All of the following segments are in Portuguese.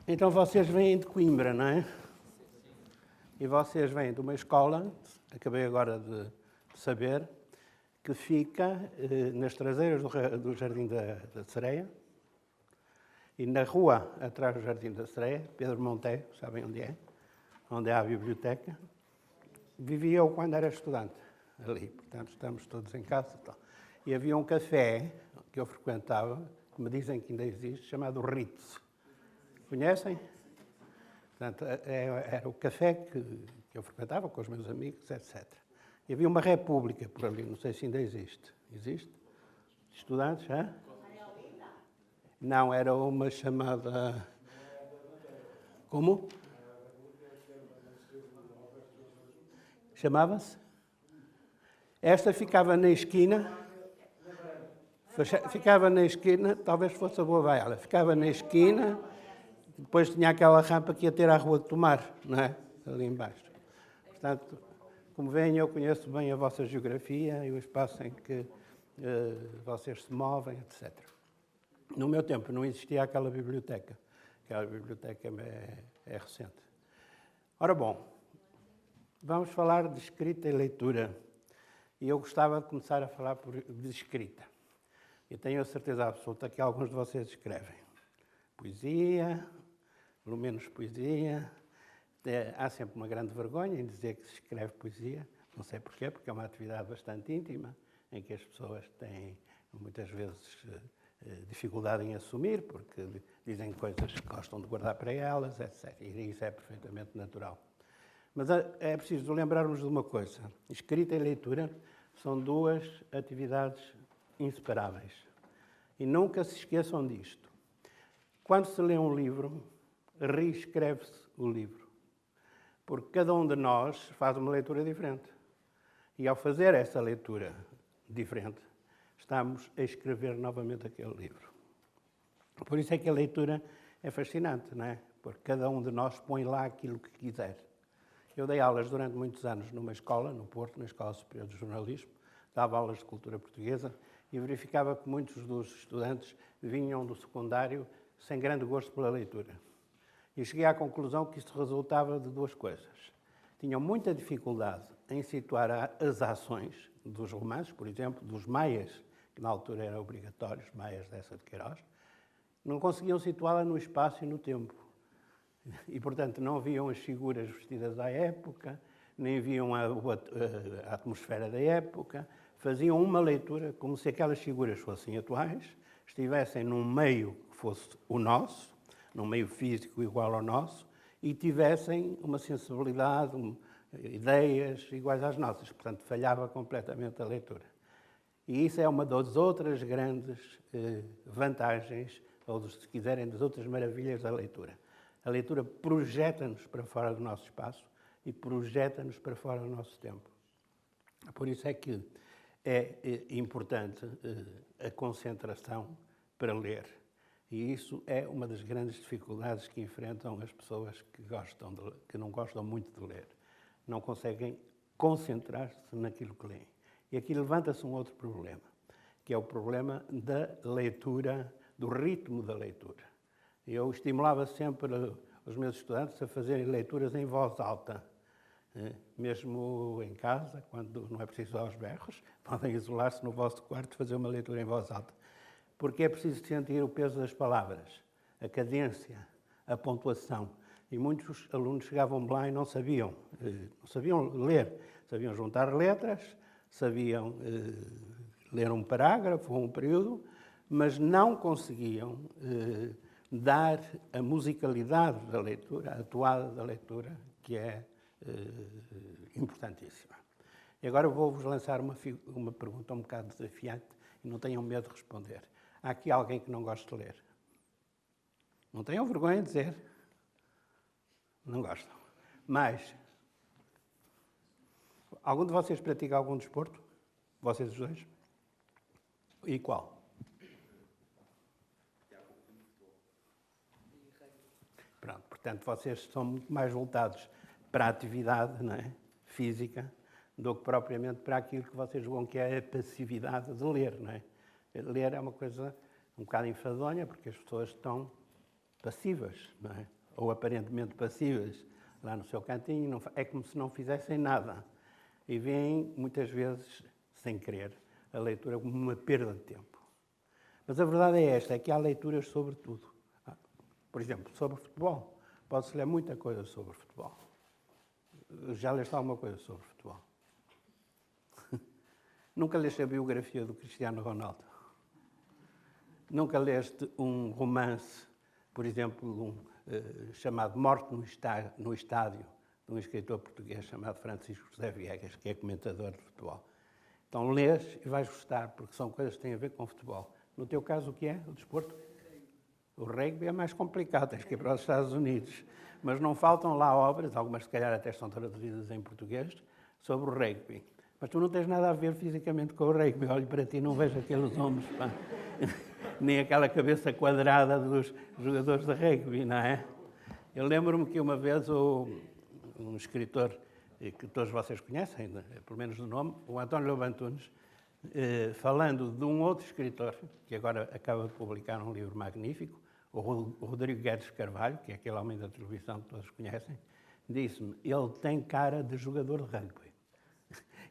Então vocês vêm de Coimbra, não é? E vocês vêm de uma escola, acabei agora de saber, que fica nas traseiras do Jardim da Sereia e na rua atrás do Jardim da Sereia, Pedro Monteiro, sabem onde é? Onde há a biblioteca. Vivia eu quando era estudante ali, portanto estamos todos em casa e tal. E havia um café que eu frequentava, que me dizem que ainda existe, chamado Ritz. Conhecem? Portanto, era o café que eu frequentava com os meus amigos, etc. E havia uma república por ali, não sei se ainda existe. Existe? Estudantes, hã? Não, era uma chamada... Como? Chamava-se? Esta ficava na esquina... Ficava na esquina, talvez fosse a Boa Baela. Ficava na esquina, depois tinha aquela rampa que ia ter à Rua de Tomar, não é? Ali embaixo. Portanto, como veem, eu conheço bem a vossa geografia e o espaço em que vocês se movem, etc. No meu tempo não existia aquela biblioteca. Aquela biblioteca é recente. Ora bom, vamos falar de escrita e leitura. E eu gostava de começar a falar de escrita. E tenho a certeza absoluta que alguns de vocês escrevem poesia, pelo menos poesia. Há sempre uma grande vergonha em dizer que se escreve poesia. Não sei porquê, porque é uma atividade bastante íntima, em que as pessoas têm, muitas vezes, dificuldade em assumir, porque dizem coisas que gostam de guardar para elas, etc. E isso é perfeitamente natural. Mas é preciso lembrarmos de uma coisa. Escrita e leitura são duas atividades inseparáveis. E nunca se esqueçam disto. Quando se lê um livro, reescreve-se o livro. Porque cada um de nós faz uma leitura diferente. E ao fazer essa leitura diferente, estamos a escrever novamente aquele livro. Por isso é que a leitura é fascinante, não é? Porque cada um de nós põe lá aquilo que quiser. Eu dei aulas durante muitos anos numa escola, no Porto, na Escola Superior de Jornalismo, dava aulas de cultura portuguesa e verificava que muitos dos estudantes vinham do secundário sem grande gosto pela leitura. E cheguei à conclusão que isto resultava de duas coisas. Tinham muita dificuldade em situar as ações dos romances, por exemplo, dos maias, que na altura eram obrigatórios, maias dessa de Queiroz, não conseguiam situá-la no espaço e no tempo. E, portanto, não viam as figuras vestidas à época, nem viam a atmosfera da época, faziam uma leitura como se aquelas figuras fossem atuais, estivessem num meio que fosse o nosso, num meio físico igual ao nosso, e tivessem uma sensibilidade, ideias iguais às nossas. Portanto, falhava completamente a leitura. E isso é uma das outras grandes vantagens, ou se quiserem, das outras maravilhas da leitura. A leitura projeta-nos para fora do nosso espaço e projeta-nos para fora do nosso tempo. Por isso é que é importante a concentração para ler. E isso é uma das grandes dificuldades que enfrentam as pessoas que não gostam muito de ler. Não conseguem concentrar-se naquilo que leem. E aqui levanta-se um outro problema, que é o problema da leitura, do ritmo da leitura. Eu estimulava sempre os meus estudantes a fazerem leituras em voz alta. Mesmo em casa, quando não é preciso aos berros, podem isolar-se no vosso quarto e fazer uma leitura em voz alta. Porque é preciso sentir o peso das palavras, a cadência, a pontuação. E muitos alunos chegavam lá e não sabiam ler. Sabiam juntar letras, sabiam ler um parágrafo ou um período, mas não conseguiam dar a musicalidade da leitura, a toada da leitura, que é importantíssima. E agora vou-vos lançar uma pergunta um bocado desafiante e não tenham medo de responder. Há aqui alguém que não gosta de ler? Não tenham vergonha de dizer. Não gostam. Mas, algum de vocês pratica algum desporto? Vocês os dois? E qual? Pronto, portanto, vocês são muito mais voltados para a atividade, não é? Física do que propriamente para aquilo que vocês julgam que é a passividade de ler, não é? Ler é uma coisa um bocado enfadonha, porque as pessoas estão passivas, não é? Ou aparentemente passivas, lá no seu cantinho, é como se não fizessem nada. E veem, muitas vezes, sem querer, a leitura como uma perda de tempo. Mas a verdade é esta, é que há leituras sobre tudo. Por exemplo, sobre futebol. Pode-se ler muita coisa sobre futebol. Já leste alguma coisa sobre futebol? Nunca leste a biografia do Cristiano Ronaldo? Nunca leste um romance, por exemplo, chamado Morte no Estádio, de um escritor português chamado Francisco José Viegas, que é comentador de futebol? Então lês e vais gostar, porque são coisas que têm a ver com futebol. No teu caso, o que é? O desporto? O rugby é mais complicado, tens que ir para os Estados Unidos. Mas não faltam lá obras, algumas se calhar até estão traduzidas em português, sobre o rugby. Mas tu não tens nada a ver fisicamente com o rugby. Olho para ti e não vejo aqueles ombros, pá. Nem aquela cabeça quadrada dos jogadores de rugby, não é? Eu lembro-me que uma vez um escritor que todos vocês conhecem, pelo menos do nome, o António Lobo Antunes, falando de um outro escritor, que agora acaba de publicar um livro magnífico, o Rodrigo Guedes Carvalho, que é aquele homem da televisão que todos conhecem, disse-me, ele tem cara de jogador de rugby.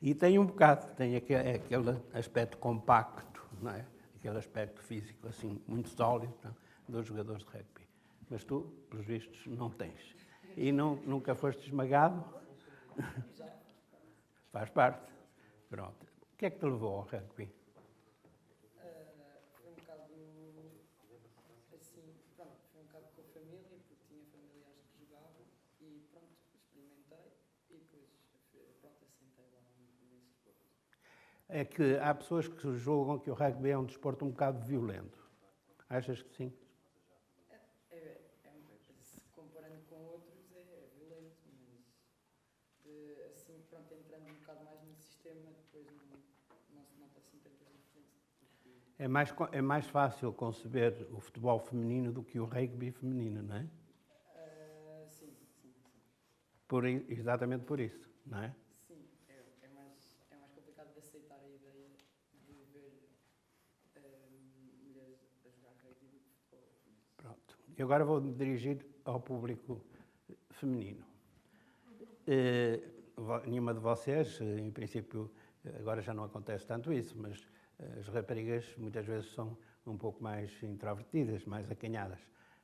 E tem um bocado, tem aquele aspecto compacto, não é? Aquele aspecto físico assim, muito sólido, não? Dos jogadores de rugby. Mas tu, pelos vistos, não tens. E nunca foste esmagado? Faz parte. Pronto. O que é que te levou ao rugby? Foi um bocado assim, pronto, foi um bocado com a família, porque tinha familiares que jogavam e pronto, experimentei e depois, pronto, assentei lá nesse desporto. É que há pessoas que julgam que o rugby é um desporto um bocado violento. Achas que sim? Comparando com outros é violento, mas assim, pronto, entrando um bocado mais no sistema, depois não se nota assim tanta diferença. É mais fácil conceber o futebol feminino do que o rugby feminino, não é? Sim. Exatamente por isso, não é? Sim, é mais complicado de aceitar a ideia de ver mulheres a jogar rugby do que futebol. Pronto. E agora vou-me dirigir ao público feminino. Nenhuma de vocês, em princípio, agora já não acontece tanto isso, mas as raparigas muitas vezes são um pouco mais introvertidas, mais acanhadas.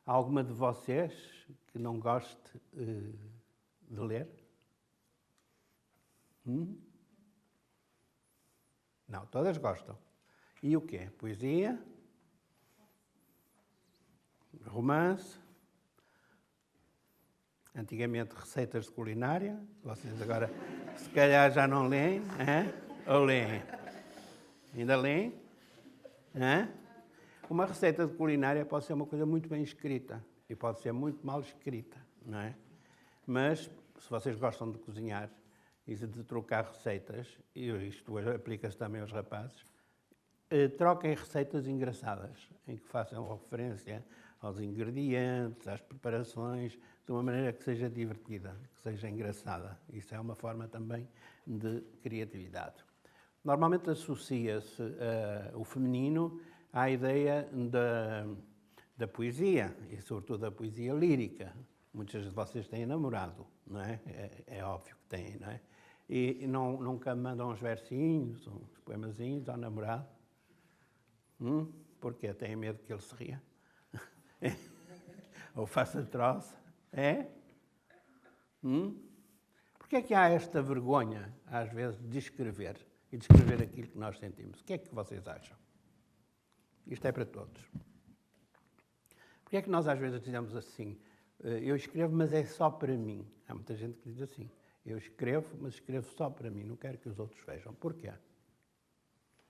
Há alguma de vocês que não goste de ler? Não, todas gostam. E o quê? Poesia? Romance? Antigamente receitas de culinária, vocês agora se calhar já não leem, hein? Ou leem? Ainda leem? Hein? Uma receita de culinária pode ser uma coisa muito bem escrita e pode ser muito mal escrita, não é? Mas se vocês gostam de cozinhar e de trocar receitas, e isto aplica-se também aos rapazes, troquem receitas engraçadas, em que façam referência aos ingredientes, às preparações, de uma maneira que seja divertida, que seja engraçada. Isso é uma forma também de criatividade. Normalmente associa-se o feminino à ideia da poesia, e sobretudo da poesia lírica. Muitas de vocês têm namorado, não é? É óbvio que têm, não é? E nunca mandam uns versinhos, uns poemazinhos ao namorado. Porquê? Têm medo que ele se ria? Ou faça troça? É? Porquê é que há esta vergonha, às vezes, de escrever e de escrever aquilo que nós sentimos? O que é que vocês acham? Isto é para todos. Porquê é que nós às vezes dizemos assim, eu escrevo, mas é só para mim? Há muita gente que diz assim, eu escrevo, mas escrevo só para mim, não quero que os outros vejam. Porquê?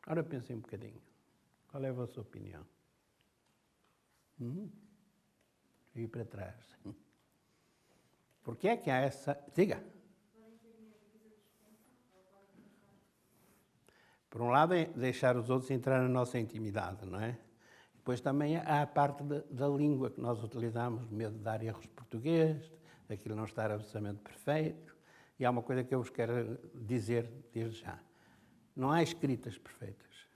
Ora, pensem um bocadinho. Qual é a vossa opinião? E para trás. Porquê é que há essa... Diga. Por um lado é deixar os outros entrar na nossa intimidade, não é? Depois também há a parte da língua que nós utilizamos, medo de dar erros português, daquilo não estar absolutamente perfeito. E há uma coisa que eu vos quero dizer desde já. Não há escritas perfeitas.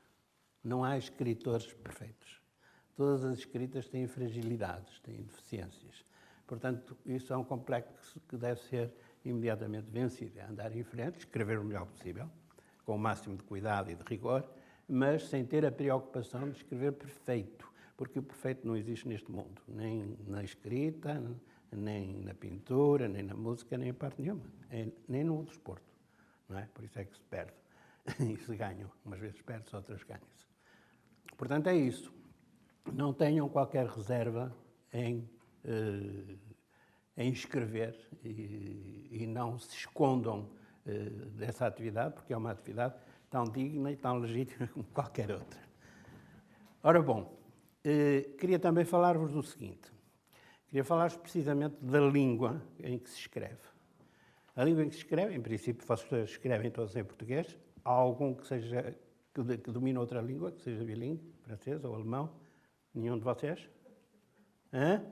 Não há escritores perfeitos. todas as escritas têm fragilidades, têm deficiências. Portanto, isso é um complexo que deve ser imediatamente vencido. É andar em frente, escrever o melhor possível, com o máximo de cuidado e de rigor, mas sem ter a preocupação de escrever perfeito, porque o perfeito não existe neste mundo, nem na escrita, nem na pintura, nem na música, nem em parte nenhuma, nem no desporto, não é? Por isso é que se perde e se ganham. Umas vezes perde-se, outras ganham-se. Portanto, é isso. Não tenham qualquer reserva em escrever e não se escondam dessa atividade, porque é uma atividade tão digna e tão legítima como qualquer outra. Ora bom, queria também falar-vos do seguinte. Queria falar-vos precisamente da língua em que se escreve. A língua em que se escreve, em princípio, vocês escrevem todos em português. Há algum que domine outra língua, que seja bilíngue, francês ou alemão? Nenhum de vocês? Hã?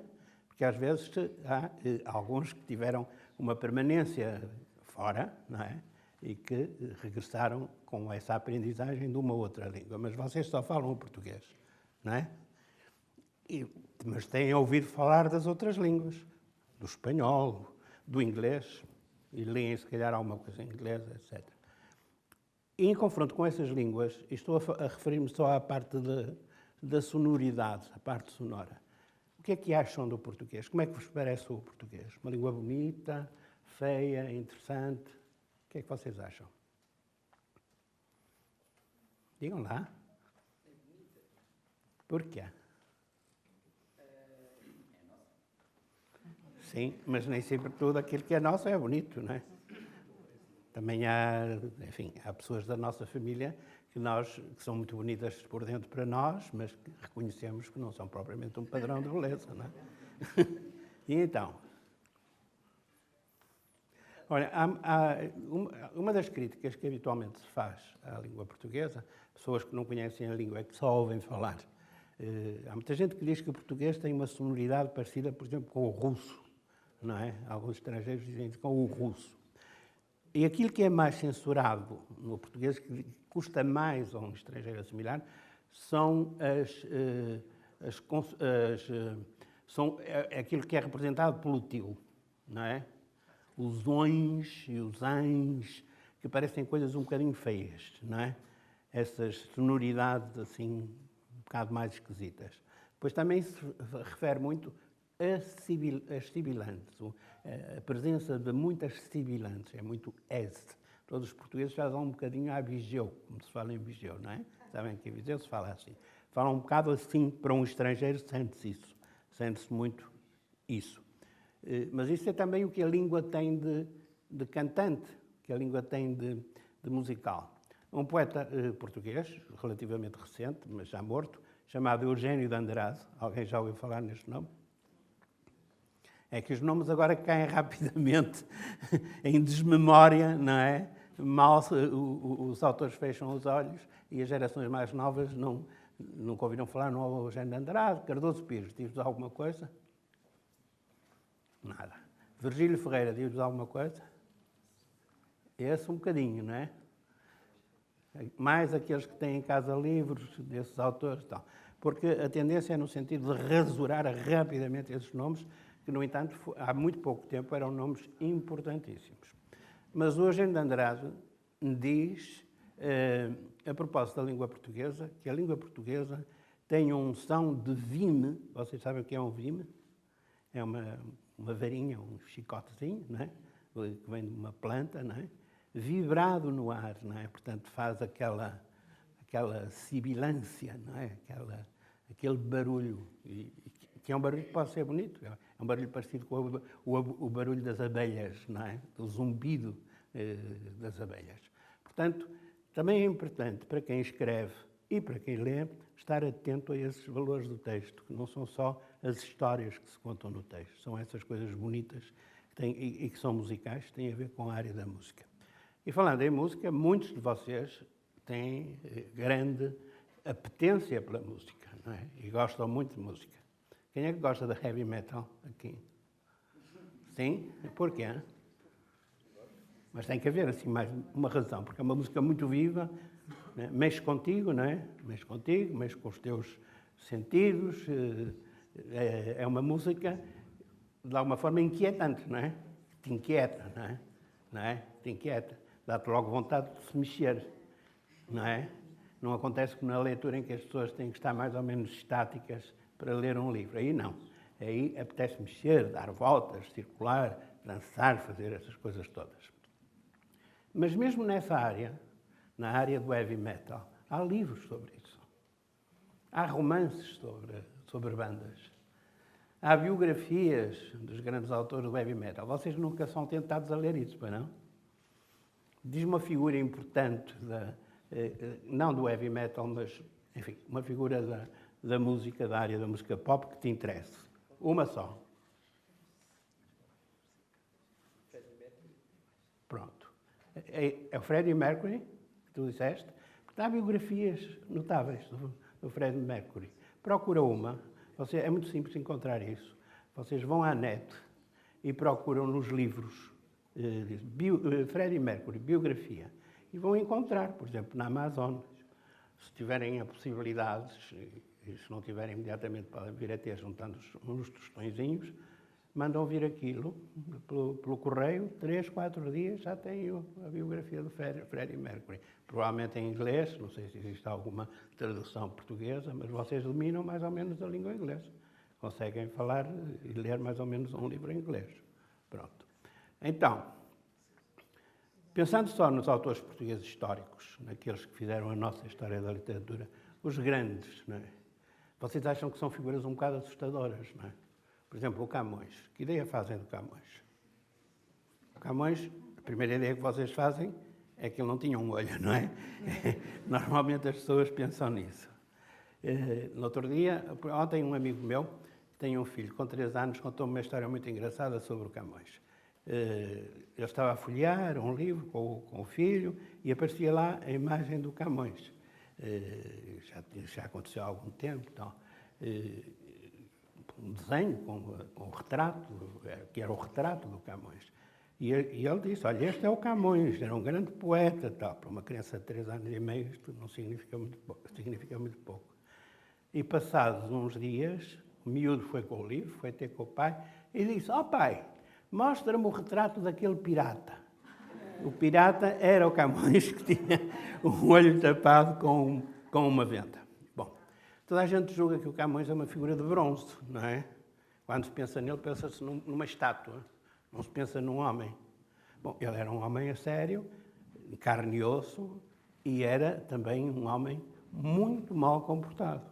Porque às vezes há alguns que tiveram uma permanência fora, não é? E que regressaram com essa aprendizagem de uma outra língua. Mas vocês só falam o português, não é? Mas têm ouvido falar das outras línguas, do espanhol, do inglês, e leem se calhar alguma coisa em inglês, etc. E em confronto com essas línguas, estou a referir-me só à parte da sonoridade, a parte sonora. O que é que acham do português? Como é que vos parece o português? Uma língua bonita, feia, interessante? O que é que vocês acham? Digam lá. Porquê? Sim, mas nem sempre tudo aquilo que é nosso é bonito, não é? Também há pessoas da nossa família que são muito bonitas por dentro para nós, mas que reconhecemos que não são propriamente um padrão de beleza, não é? E então, olha, uma das críticas que habitualmente se faz à língua portuguesa, pessoas que não conhecem a língua, é que só ouvem falar. Há muita gente que diz que o português tem uma sonoridade parecida, por exemplo, com o russo, não é? Alguns estrangeiros dizem com o russo. E aquilo que é mais censurado no português, que custa mais a um estrangeiro assimilar, são aquilo que é representado pelo tio, não é? Os ons e os ãs, que parecem coisas um bocadinho feias, não é? Essas sonoridades assim, um bocado mais esquisitas. Depois também se refere muito a sibilantes, a presença de muitas sibilantes, é muito S. Todos os portugueses já dão um bocadinho a Viseu, como se fala em Viseu, não é? Sabem que em Viseu se fala assim. Fala um bocado assim, para um estrangeiro sente-se isso, sente-se muito isso. Mas isso é também o que a língua tem de cantante, que a língua tem de musical. Um poeta português, relativamente recente, mas já morto, chamado Eugênio de Andrade. Alguém já ouviu falar neste nome? É que os nomes agora caem rapidamente em desmemória, não é? Mal os autores fecham os olhos e as gerações mais novas nunca ouviram falar no Eugênio de Andrade. Cardoso Pires, diz-vos alguma coisa? Nada. Virgílio Ferreira, diz-vos alguma coisa? Esse um bocadinho, não é? Mais aqueles que têm em casa livros desses autores e tal. Porque a tendência é no sentido de rasurar rapidamente esses nomes, que, no entanto, há muito pouco tempo eram nomes importantíssimos. Mas hoje em Andrade diz, a propósito da língua portuguesa, que a língua portuguesa tem um som de vime. Vocês sabem o que é um vime? É uma varinha, um chicotezinho, não é? Que vem de uma planta, não é? Vibrado no ar, não é? Portanto, faz aquela sibilância, não é? Aquele barulho, que é um barulho que pode ser bonito. É um barulho parecido com o barulho das abelhas, não é? Do zumbido das abelhas. Portanto, também é importante para quem escreve e para quem lê estar atento a esses valores do texto, que não são só as histórias que se contam no texto, são essas coisas bonitas e que são musicais, que têm a ver com a área da música. E falando em música, muitos de vocês têm grande apetência pela música, não é? E gostam muito de música. Quem é que gosta de heavy metal aqui? Sim? Porquê? Mas tem que haver assim mais uma razão, porque é uma música muito viva, né? Mexe contigo, não é? Mexe contigo, mexe com os teus sentidos, é uma música de alguma forma inquietante, não é? Te inquieta, não é? Te inquieta, dá-te logo vontade de se mexer, não é? Não acontece como na leitura em que as pessoas têm que estar mais ou menos estáticas para ler um livro. Aí não. Aí apetece mexer, dar voltas, circular, dançar, fazer essas coisas todas. Mas mesmo nessa área, na área do heavy metal, há livros sobre isso. Há romances sobre bandas. Há biografias dos grandes autores do heavy metal. Vocês nunca são tentados a ler isso, pois não? Diz uma figura importante, não do heavy metal, mas, enfim, uma figura da música, da área da música pop que te interessa. Uma só. Pronto. É o Freddie Mercury, que tu disseste, porque há biografias notáveis do Freddie Mercury. Procura uma. É muito simples encontrar isso. Vocês vão à net e procuram nos livros Freddie Mercury, biografia, e vão encontrar, por exemplo, na Amazon. Se tiverem a possibilidade, e se não tiverem imediatamente, podem vir a ter, juntando uns tostõezinhos, mandam vir aquilo pelo correio, 3, 4 dias já têm a biografia do Freddie Mercury. Provavelmente em inglês, não sei se existe alguma tradução portuguesa, mas vocês dominam mais ou menos a língua inglesa. Conseguem falar e ler mais ou menos um livro em inglês. Pronto. Então, pensando só nos autores portugueses históricos, naqueles que fizeram a nossa história da literatura, os grandes, não é? Vocês acham que são figuras um bocado assustadoras, não é? Por exemplo, o Camões. Que ideia fazem do Camões? O Camões, a primeira ideia que vocês fazem é que ele não tinha um olho, não é? Normalmente as pessoas pensam nisso. No outro dia, ontem um amigo meu, que tem um filho com 3 anos, contou-me uma história muito engraçada sobre o Camões. Ele estava a folhear um livro com o filho e aparecia lá a imagem do Camões. Já aconteceu há algum tempo, então, um desenho com um retrato, que era o retrato do Camões. E ele disse, olha, este é o Camões, era um grande poeta. Tal. Para uma criança de 3 anos e meio, isto não significa muito pouco. E passados uns dias, o miúdo foi com o livro, foi ter com o pai, e disse, pai, mostra-me o retrato daquele pirata. O pirata era o Camões, que tinha um olho tapado com uma venda. Bom, toda a gente julga que o Camões é uma figura de bronze, não é? Quando se pensa nele, pensa-se numa estátua, não se pensa num homem. Bom, ele era um homem a sério, carne e osso, e era também um homem muito mal comportado.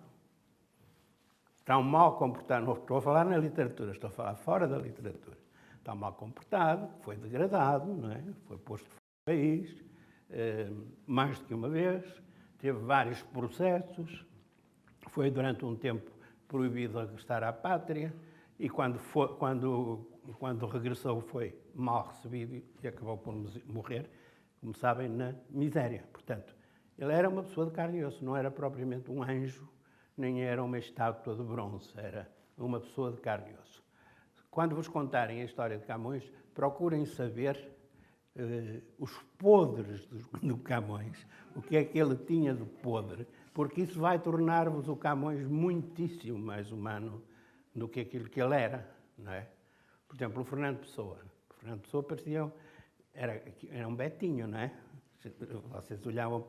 Tão mal comportado, não estou a falar na literatura, estou a falar fora da literatura. Tão mal comportado, foi degradado, não é? Foi posto fora do país, mais do que uma vez, teve vários processos, foi durante um tempo proibido de regressar à pátria e quando regressou foi mal recebido e acabou por morrer, como sabem, na miséria. Portanto, ele era uma pessoa de carne e osso, não era propriamente um anjo, nem era uma estátua de bronze, era uma pessoa de carne e osso. Quando vos contarem a história de Camões, procurem saber os podres do Camões, o que é que ele tinha de podre, porque isso vai tornar-vos o Camões muitíssimo mais humano do que aquilo que ele era, não é? Por exemplo, o Fernando Pessoa. O Fernando Pessoa parecia, era um betinho, não é? Vocês olhavam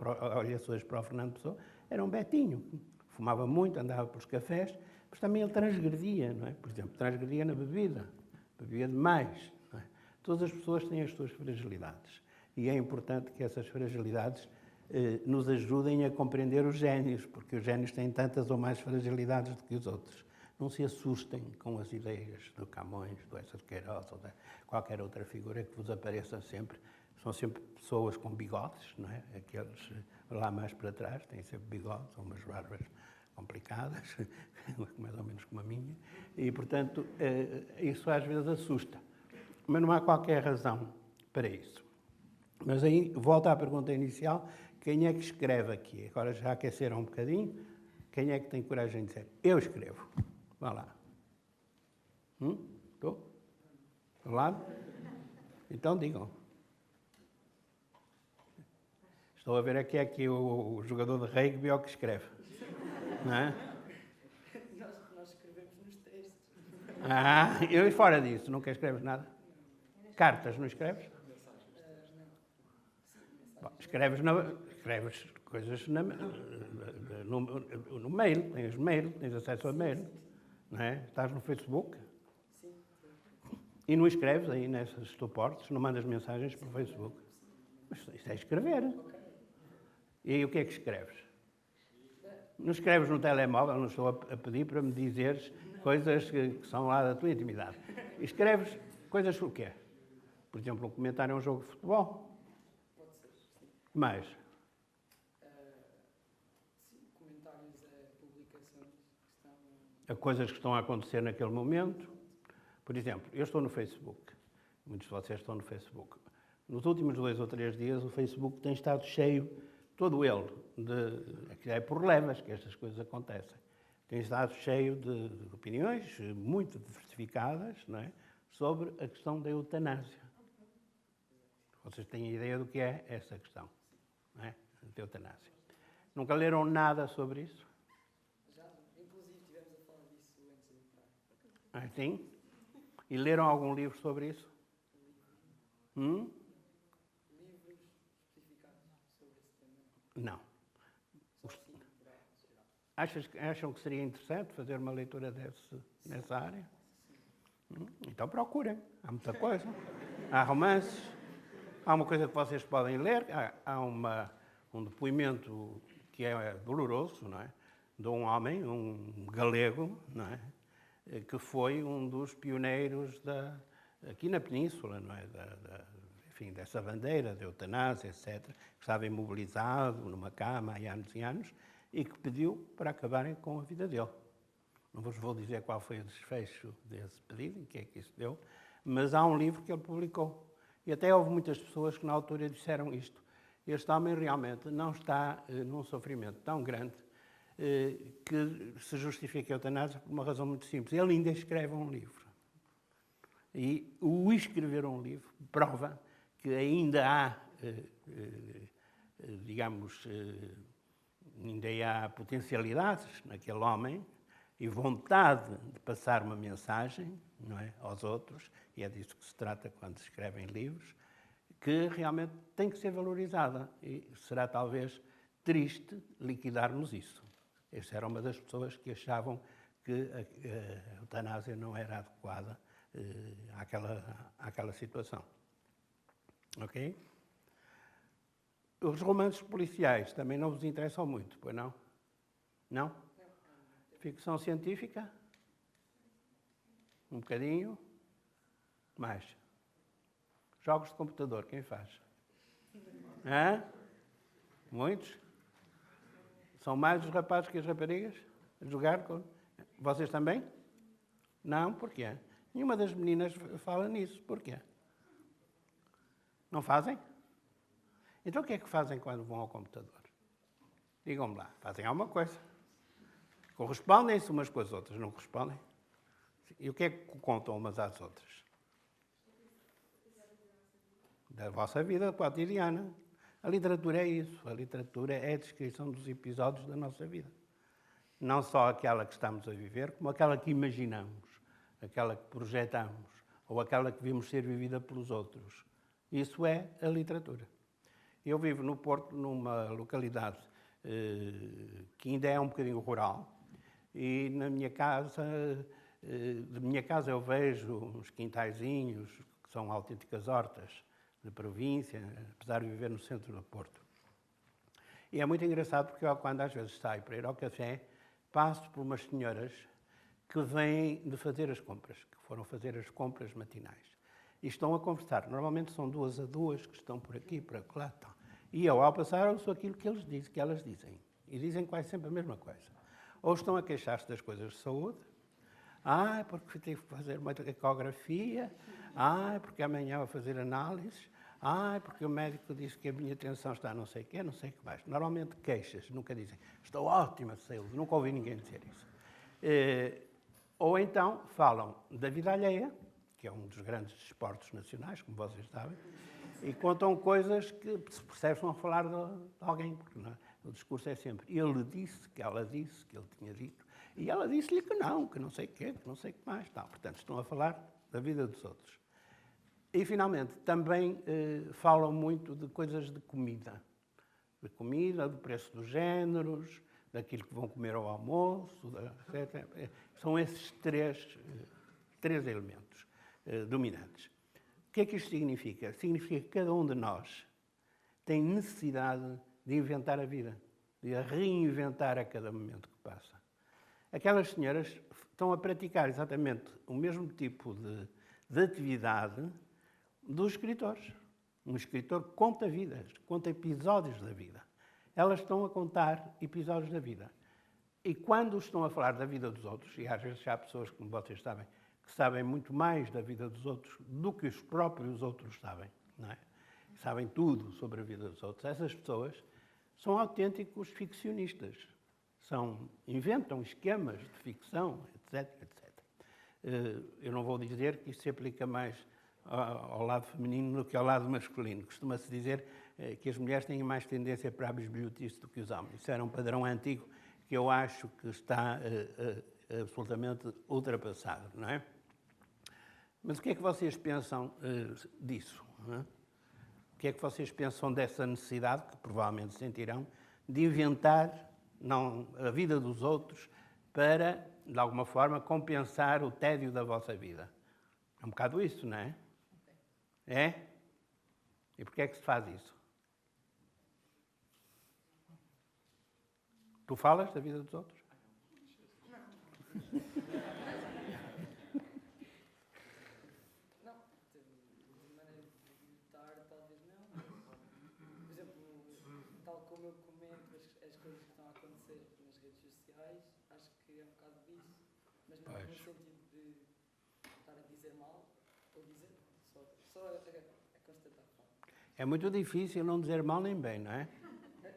hoje para o Fernando Pessoa, era um betinho. Fumava muito, andava pelos cafés, mas também ele transgredia, não é? Por exemplo, transgredia na bebida, bebia demais. Não é? Todas as pessoas têm as suas fragilidades e é importante que essas fragilidades nos ajudem a compreender os génios, porque os génios têm tantas ou mais fragilidades do que os outros. Não se assustem com as ideias do Camões, do Eça de Queiroz ou de qualquer outra figura que vos apareça sempre. São sempre pessoas com bigodes, não é? Aqueles lá mais para trás têm sempre bigodes, ou umas barbas complicadas, mais ou menos como a minha, e, portanto, isso às vezes assusta. Mas não há qualquer razão para isso. Mas aí, volto à pergunta inicial, quem é que escreve aqui? Agora já aqueceram um bocadinho, quem é que tem coragem de dizer? Eu escrevo. Vá lá. Estou? Do lado? Então digam. Estou a ver aqui o jogador de rugby é o que escreve. Não é? E fora disso, nunca escreves nada? Cartas, não escreves? Bom, escreves coisas no mail, tens acesso a mail, não é? Estás no Facebook e não escreves aí nesses suportes, não mandas mensagens para o Facebook. Mas isso é escrever. E aí o que é que escreves? Não escreves no telemóvel, não estou a pedir para me dizeres coisas que são lá da tua intimidade. Escreves coisas o quê? Por exemplo, um comentário a um jogo de futebol. Pode ser, sim. Mais? Sim, comentários a publicações que estão... A coisas que estão a acontecer naquele momento. Por exemplo, eu estou no Facebook. Muitos de vocês estão no Facebook. Nos últimos 2 ou 3 dias, o Facebook tem estado cheio, todo ele, é por levas que estas coisas acontecem. Tem estado cheio de opiniões muito diversificadas, não é? Sobre a questão da eutanásia. Vocês têm ideia do que é essa questão, não é? Da eutanásia. Nunca leram nada sobre isso? Já, inclusive, estivemos a falar disso antes de entrar. Ah, sim? E leram algum livro sobre isso? Livros especificados sobre esse tema? Não. Acham que seria interessante fazer uma leitura nessa área? Então procurem. Há muita coisa. Há romances. Há uma coisa que vocês podem ler. Há um depoimento que é doloroso, não é? De um homem, um galego, não é? Que foi um dos pioneiros aqui na Península, não é? Enfim, dessa bandeira da eutanásia, etc., que estava imobilizado numa cama há anos e anos e que pediu para acabarem com a vida dele. Não vos vou dizer qual foi o desfecho desse pedido, em que é que isso deu, mas há um livro que ele publicou. E até houve muitas pessoas que na altura disseram isto. Este homem realmente não está num sofrimento tão grande que se justifique a eutanásia por uma razão muito simples. Ele ainda escreve um livro. E o escrever um livro prova que ainda há, digamos, ainda há potencialidades naquele homem e vontade de passar uma mensagem, não é, aos outros, e é disso que se trata quando se escrevem livros, que realmente tem que ser valorizada. E será talvez triste liquidarmos isso. Esta era uma das pessoas que achavam que a eutanásia não era adequada àquela situação. Ok? Os romances policiais também não vos interessam muito, pois não? Não? Ficção científica? Um bocadinho? Mais? Jogos de computador, quem faz? Hã? Muitos? São mais os rapazes que as raparigas a jogar com... Vocês também? Não? Porquê? Nenhuma das meninas fala nisso. Porquê? Não fazem? Então o que é que fazem quando vão ao computador? Digam-me lá. Fazem alguma coisa. Correspondem-se umas com as outras, não correspondem? E o que é que contam umas às outras? Da vossa vida cotidiana. A literatura é isso. A literatura é a descrição dos episódios da nossa vida. Não só aquela que estamos a viver, como aquela que imaginamos, aquela que projetamos, ou aquela que vimos ser vivida pelos outros. Isso é a literatura. Eu vivo no Porto, numa localidade que ainda é um bocadinho rural, e na minha casa, de minha casa eu vejo uns quintaizinhos, que são autênticas hortas de província, apesar de viver no centro do Porto. E é muito engraçado porque eu, quando às vezes saio para ir ao café, passo por umas senhoras que vêm de fazer as compras, que foram fazer as compras matinais. E estão a conversar. Normalmente são 2 a 2 que estão por aqui, por lá. E eu, ao passar, ouço aquilo que elas dizem. E dizem quase sempre a mesma coisa. Ou estão a queixar-se das coisas de saúde. Porque tive que fazer uma ecografia. Porque amanhã vou fazer análises. Porque o médico disse que a minha tensão está não sei o quê, não sei o que mais. Normalmente queixas, nunca dizem, estou ótima de saúde. Nunca ouvi ninguém dizer isso. Ou então falam da vida alheia, que é um dos grandes desportos nacionais, como vocês sabem, e contam coisas que se percebe que estão a falar de alguém, porque não é? O discurso é sempre ele disse, que ela disse, que ele tinha dito. E ela disse-lhe que não sei o quê, que não sei o que mais. Tal. Portanto, estão a falar da vida dos outros. E, finalmente, também falam muito de coisas de comida. De comida, do preço dos géneros, daquilo que vão comer ao almoço, etc. São esses três elementos dominantes. O que é que isto significa? Significa que cada um de nós tem necessidade de inventar a vida, de a reinventar a cada momento que passa. Aquelas senhoras estão a praticar exatamente o mesmo tipo de atividade dos escritores. Um escritor conta vidas, conta episódios da vida. Elas estão a contar episódios da vida. E quando estão a falar da vida dos outros, e às vezes há pessoas, como vocês sabem, que sabem muito mais da vida dos outros do que os próprios outros sabem, não é? Sabem tudo sobre a vida dos outros. Essas pessoas são autênticos ficcionistas. Inventam esquemas de ficção, etc, etc. Eu não vou dizer que isso se aplica mais ao lado feminino do que ao lado masculino. Costuma-se dizer que as mulheres têm mais tendência para a bisbilhotice do que os homens. Isso era um padrão antigo que eu acho que está absolutamente ultrapassado, não é? Mas o que é que vocês pensam disso? Não é? O que é que vocês pensam dessa necessidade, que provavelmente sentirão, de inventar a vida dos outros para, de alguma forma, compensar o tédio da vossa vida? É um bocado isso, não é? É? E porquê é que se faz isso? Tu falas da vida dos outros? Não, de maneira de evitar, talvez não. Por exemplo, tal como eu comento as coisas que estão a acontecer nas redes sociais, acho que é um bocado disso. Mas não no sentido de estar a dizer mal ou dizer só a constatar. É muito difícil não dizer mal nem bem, não é?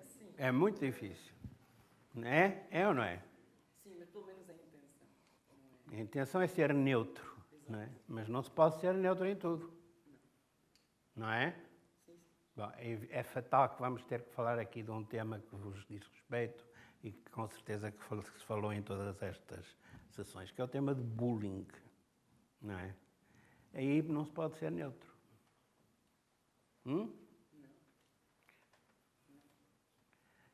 Sim. É muito difícil. Não é? É ou não é? Sim, mas pelo menos a intenção. Não é? A intenção é ser neutro, não é? Mas não se pode ser neutro em tudo. Não é? Sim, sim. Bom, é fatal que vamos ter que falar aqui de um tema que vos diz respeito e que com certeza que se falou em todas estas sessões, que é o tema de bullying, não é? Aí não se pode ser neutro.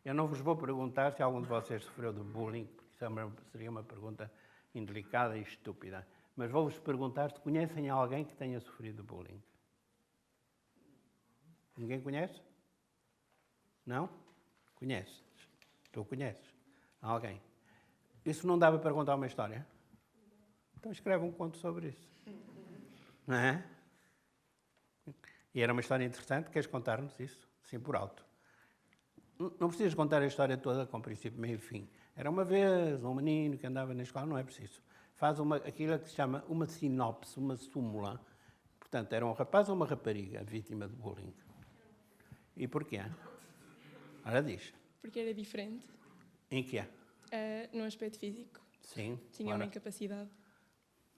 Eu não vos vou perguntar se algum de vocês sofreu de bullying, porque isso seria uma pergunta indelicada e estúpida, mas vou-vos perguntar se conhecem alguém que tenha sofrido de bullying. Ninguém conhece? Não? Conheces? Tu conheces? Alguém? Isso não dava para contar uma história? Então escreve um conto sobre isso. Não é? E era uma história interessante. Queres contar-nos isso? Sim, por alto. Não precisas contar a história toda com princípio, meio e fim. Era uma vez um menino que andava na escola, não é preciso. Faz aquilo que se chama uma sinopse, uma súmula. Portanto, era um rapaz ou uma rapariga vítima de bullying. E porquê? Ora, diz. Porque era diferente. Em que é? No aspecto físico. Sim. Tinha uma incapacidade.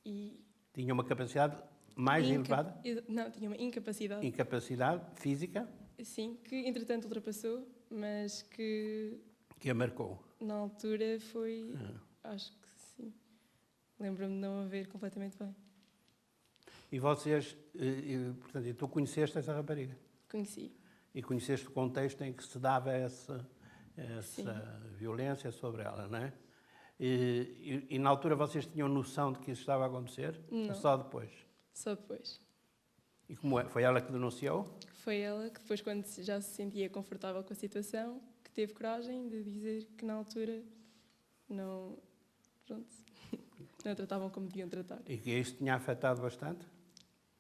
E Tinha uma capacidade mais elevada? Não, tinha uma incapacidade. Incapacidade física? Sim, que entretanto ultrapassou, mas que Que a marcou. na altura foi... Acho que sim. Lembro-me de não a ver completamente bem. E vocês, portanto, tu conheceste essa rapariga? Conheci. E conheceste o contexto em que se dava essa violência sobre ela, não é? E na altura vocês tinham noção de que isso estava a acontecer? Não. Ou só depois? Só depois. E como é? Foi ela que denunciou? Foi ela que depois, quando já se sentia confortável com a situação, que teve coragem de dizer que na altura não... Pronto. Não a tratavam como deviam tratar. E que isso tinha afetado bastante?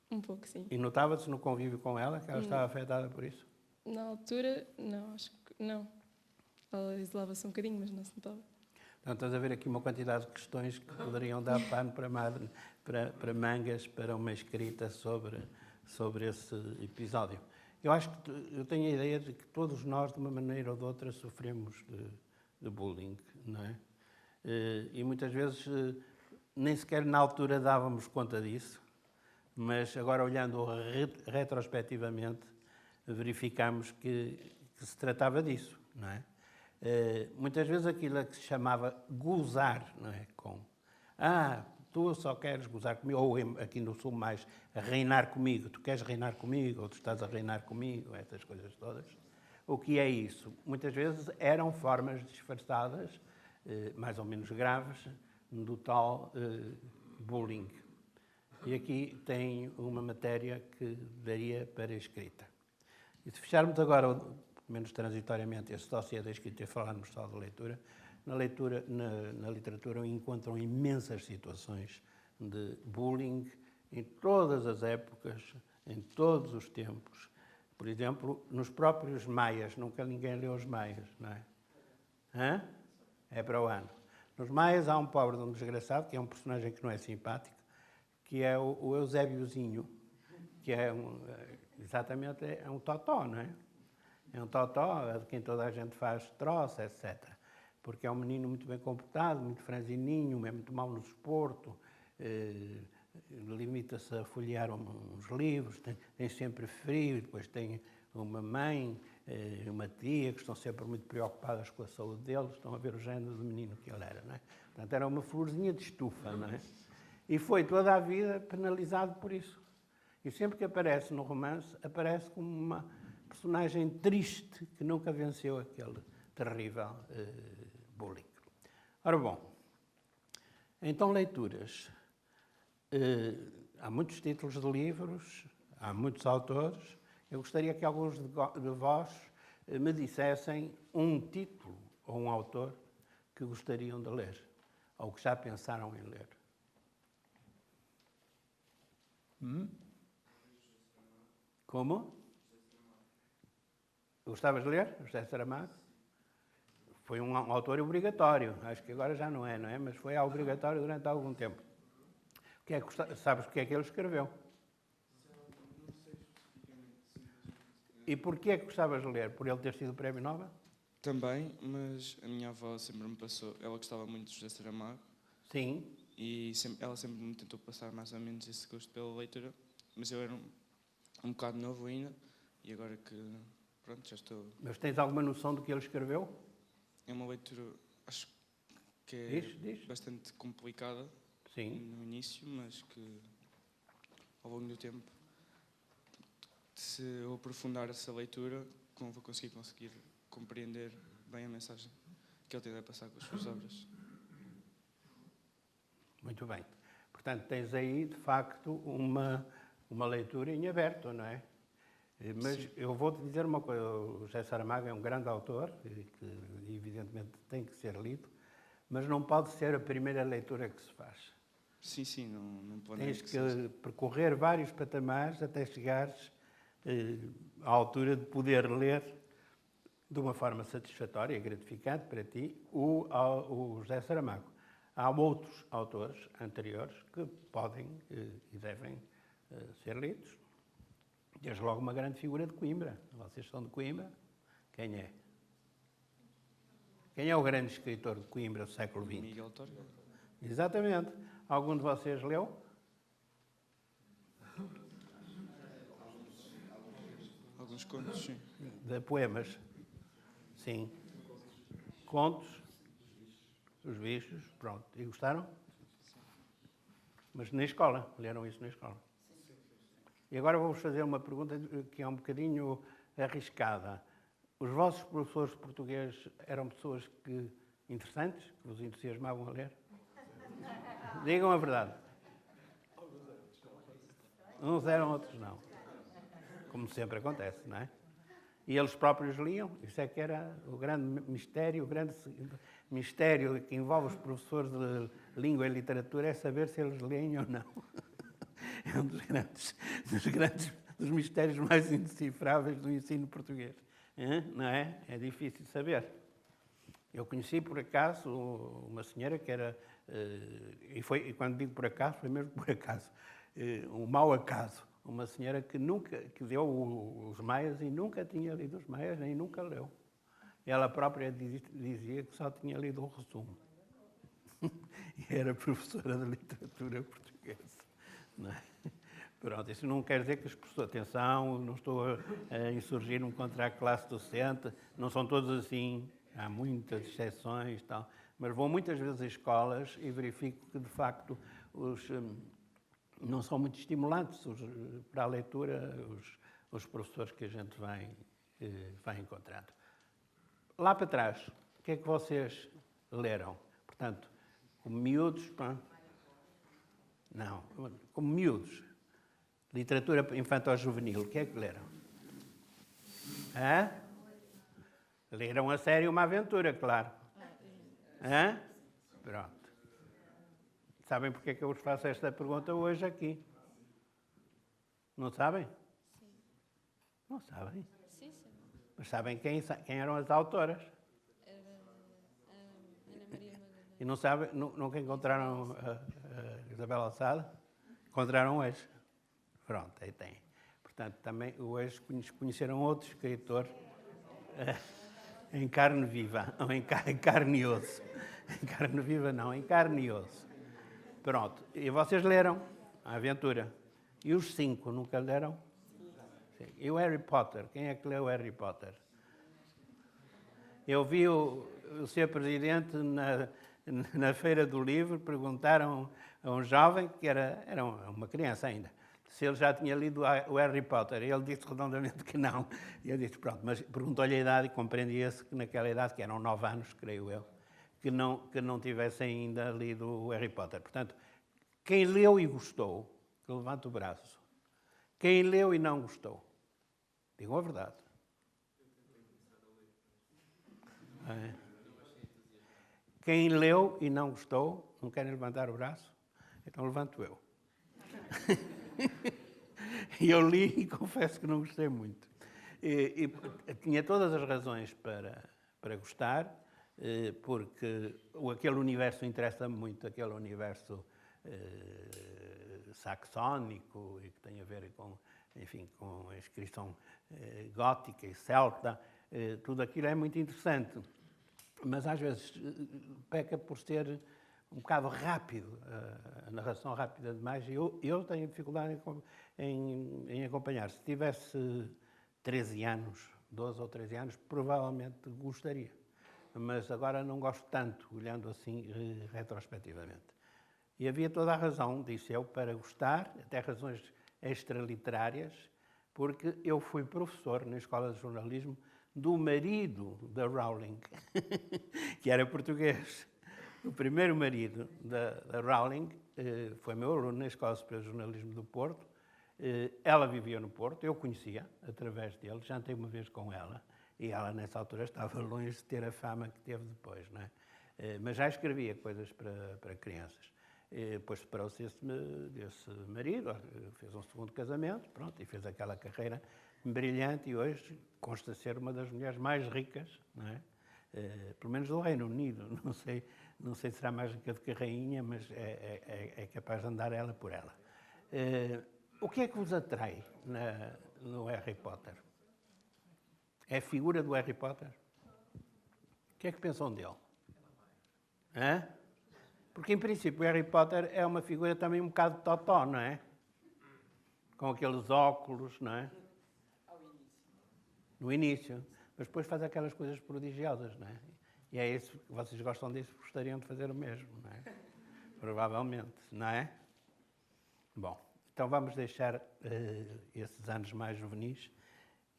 Um pouco, sim. E notava-se no convívio com ela que ela estava afetada por isso? Na altura, não, acho que não. Ela isolava-se um bocadinho, mas não se notava. Então, estás a ver aqui uma quantidade de questões que poderiam dar pano para mangas, para uma escrita sobre esse episódio. Eu acho que eu tenho a ideia de que todos nós, de uma maneira ou de outra, sofremos de bullying, não é? E muitas vezes nem sequer na altura dávamos conta disso, mas agora olhando retrospectivamente verificamos que se tratava disso, não é? Muitas vezes aquilo que se chamava gozar, não é? Tu só queres gozar comigo, ou aqui no Sul mais, reinar comigo, tu queres reinar comigo, ou tu estás a reinar comigo, essas coisas todas. O que é isso? Muitas vezes eram formas disfarçadas, mais ou menos graves, do tal bullying. E aqui tem uma matéria que daria para escrita. E se fecharmos agora, pelo menos transitoriamente, esse dossiê da escrita e falarmos só de leitura, na literatura encontram imensas situações de bullying em todas as épocas, em todos os tempos. Por exemplo, nos próprios Maias, nunca ninguém leu os Maias, não é? Hã? É para o ano. Nos Maias há um pobre de um desgraçado, que é um personagem que não é simpático, que é o Eusébiozinho, que é exatamente um totó, não é? É um totó de quem toda a gente faz troça, etc. Porque é um menino muito bem comportado, muito franzininho, é muito mau no desporto, limita-se a folhear uns livros, tem sempre frio, depois tem uma mãe, uma tia, que estão sempre muito preocupadas com a saúde dele, estão a ver o género do menino que ele era, não é? Portanto, era uma florzinha de estufa, não é? E foi toda a vida penalizado por isso. E sempre que aparece no romance, aparece como uma personagem triste que nunca venceu aquele terrível bullying. Ora bom, então leituras. Há muitos títulos de livros, há muitos autores. Eu gostaria que alguns de vós me dissessem um título ou um autor que gostariam de ler, ou que já pensaram em ler. Como? Gostavas de ler? José Saramago? Foi um autor obrigatório. Acho que agora já não é? Mas foi obrigatório durante algum tempo. Sabes o que é que ele escreveu? E porquê é que gostavas de ler? Por ele ter sido Prémio Nobel? Também, mas a minha avó sempre me passou... Ela gostava muito de José Saramago. Sim. E ela sempre me tentou passar mais ou menos esse gosto pela leitura. Mas eu era um bocado novo ainda. E agora que... Pronto, já estou... Mas tens alguma noção do que ele escreveu? É uma leitura, acho que é Diz. bastante complicada. Sim. No início, mas que ao longo do tempo, se eu aprofundar essa leitura, vou conseguir compreender bem a mensagem que ele tenta passar com as suas obras. Muito bem. Portanto, tens aí, de facto, uma leitura em aberto, não é? Mas sim, eu vou-te dizer uma coisa. O José Saramago é um grande autor, que evidentemente tem que ser lido, mas não pode ser a primeira leitura que se faz. Sim, não planeio. Tens que percorrer vários patamares até chegares à altura de poder ler de uma forma satisfatória e gratificante para ti o José Saramago. Há outros autores anteriores que podem e devem ser lidos. Desde logo uma grande figura de Coimbra. Vocês são de Coimbra? Quem é? Quem é o grande escritor de Coimbra do século XX? Miguel Torga. Exatamente. Algum de vocês leu? Alguns contos, sim. De poemas? Sim. Contos? Os bichos? Pronto. E gostaram? Mas na escola? Leram isso na escola? E agora vou-vos fazer uma pergunta que é um bocadinho arriscada. Os vossos professores de português eram pessoas interessantes, que vos entusiasmavam a ler? Digam a verdade. Uns eram, outros não. Como sempre acontece, não é? E eles próprios liam. Isso é que era o grande mistério que envolve os professores de língua e literatura, é saber se eles leem ou não. É um dos mistérios mais indecifráveis do ensino português. Não é? É difícil saber. Eu conheci, por acaso, uma senhora que era... E quando digo por acaso, foi mesmo por acaso. Um mau acaso. Uma senhora que deu os Maias e nunca tinha lido os Maias, nem nunca leu. Ela própria dizia que só tinha lido o resumo. E era professora de literatura portuguesa. Não é? Pronto, isso não quer dizer que as pessoas... Atenção, não estou a insurgir-me contra a classe docente, não são todos assim. há muitas exceções e tal, mas vou muitas vezes a escolas e verifico que, de facto, não são muito estimulantes para a leitura os professores que a gente vai encontrando. Lá para trás, o que é que vocês leram? Portanto, como miúdos... Não, como miúdos. Literatura infantil-juvenil, o que é que leram? Hã? Leram a série Uma Aventura, claro. Hã? Pronto. Sabem porque é que eu vos faço esta pergunta hoje aqui? Não sabem? Sim. Não sabem. Sim, sim. Mas sabem quem eram as autoras? Era a Ana Maria Madalena. E não sabem, nunca encontraram a Isabel Alçada? Encontraram hoje. Pronto, aí tem. Portanto, também hoje conheceram outro escritor em carne viva, ou em carne e osso. Em carne viva não, em carne e osso. Pronto, e vocês leram A Aventura. E os 5 nunca leram? Sim. E o Harry Potter? Quem é que leu o Harry Potter? Eu vi o Sr. Presidente na Feira do Livro, perguntaram a um jovem, que era uma criança ainda, se ele já tinha lido o Harry Potter. E ele disse redondamente que não. E eu disse, pronto, mas perguntou-lhe a idade e compreendia-se que naquela idade, que eram 9 anos, creio eu, que não tivesse ainda lido o Harry Potter. Portanto, quem leu e gostou, que levante o braço. Quem leu e não gostou, digam a verdade. É. Quem leu e não gostou, não querem levantar o braço? Então levanto eu. E eu li e confesso que não gostei muito. E tinha todas as razões para gostar, porque aquele universo interessa-me muito, aquele universo saxónico e que tem a ver com, enfim, com a inscrição gótica e celta, tudo aquilo é muito interessante. Mas às vezes peca por ser um bocado rápido, a narração rápida demais, e eu tenho dificuldade em acompanhar. Se tivesse 13 anos, 12 ou 13 anos, provavelmente gostaria. Mas agora não gosto tanto, olhando assim retrospectivamente. E havia toda a razão, disse eu, para gostar, até razões extraliterárias, porque eu fui professor na Escola de Jornalismo do marido da Rowling, que era português. O primeiro marido da Rowling foi meu aluno na Escola Superior de Jornalismo do Porto. Ela vivia no Porto, eu conhecia através dele, jantei uma vez com ela, e ela nessa altura estava longe de ter a fama que teve depois, não é? Mas já escrevia coisas para crianças. Depois separou-se desse marido, fez um segundo casamento, pronto, e fez aquela carreira brilhante, e hoje consta ser uma das mulheres mais ricas, não é? Pelo menos do Reino Unido, não sei se será mais rica do que a rainha, mas é capaz de andar ela por ela. O que é que vos atrai no Harry Potter? É a figura do Harry Potter? O que é que pensam dele? Hã? Porque, em princípio, o Harry Potter é uma figura também um bocado totó, não é? Com aqueles óculos, não é? No início. Mas depois faz aquelas coisas prodigiosas, não é? E é isso, vocês gostam disso, gostariam de fazer o mesmo, não é? Provavelmente, não é? Bom, então vamos deixar esses anos mais juvenis.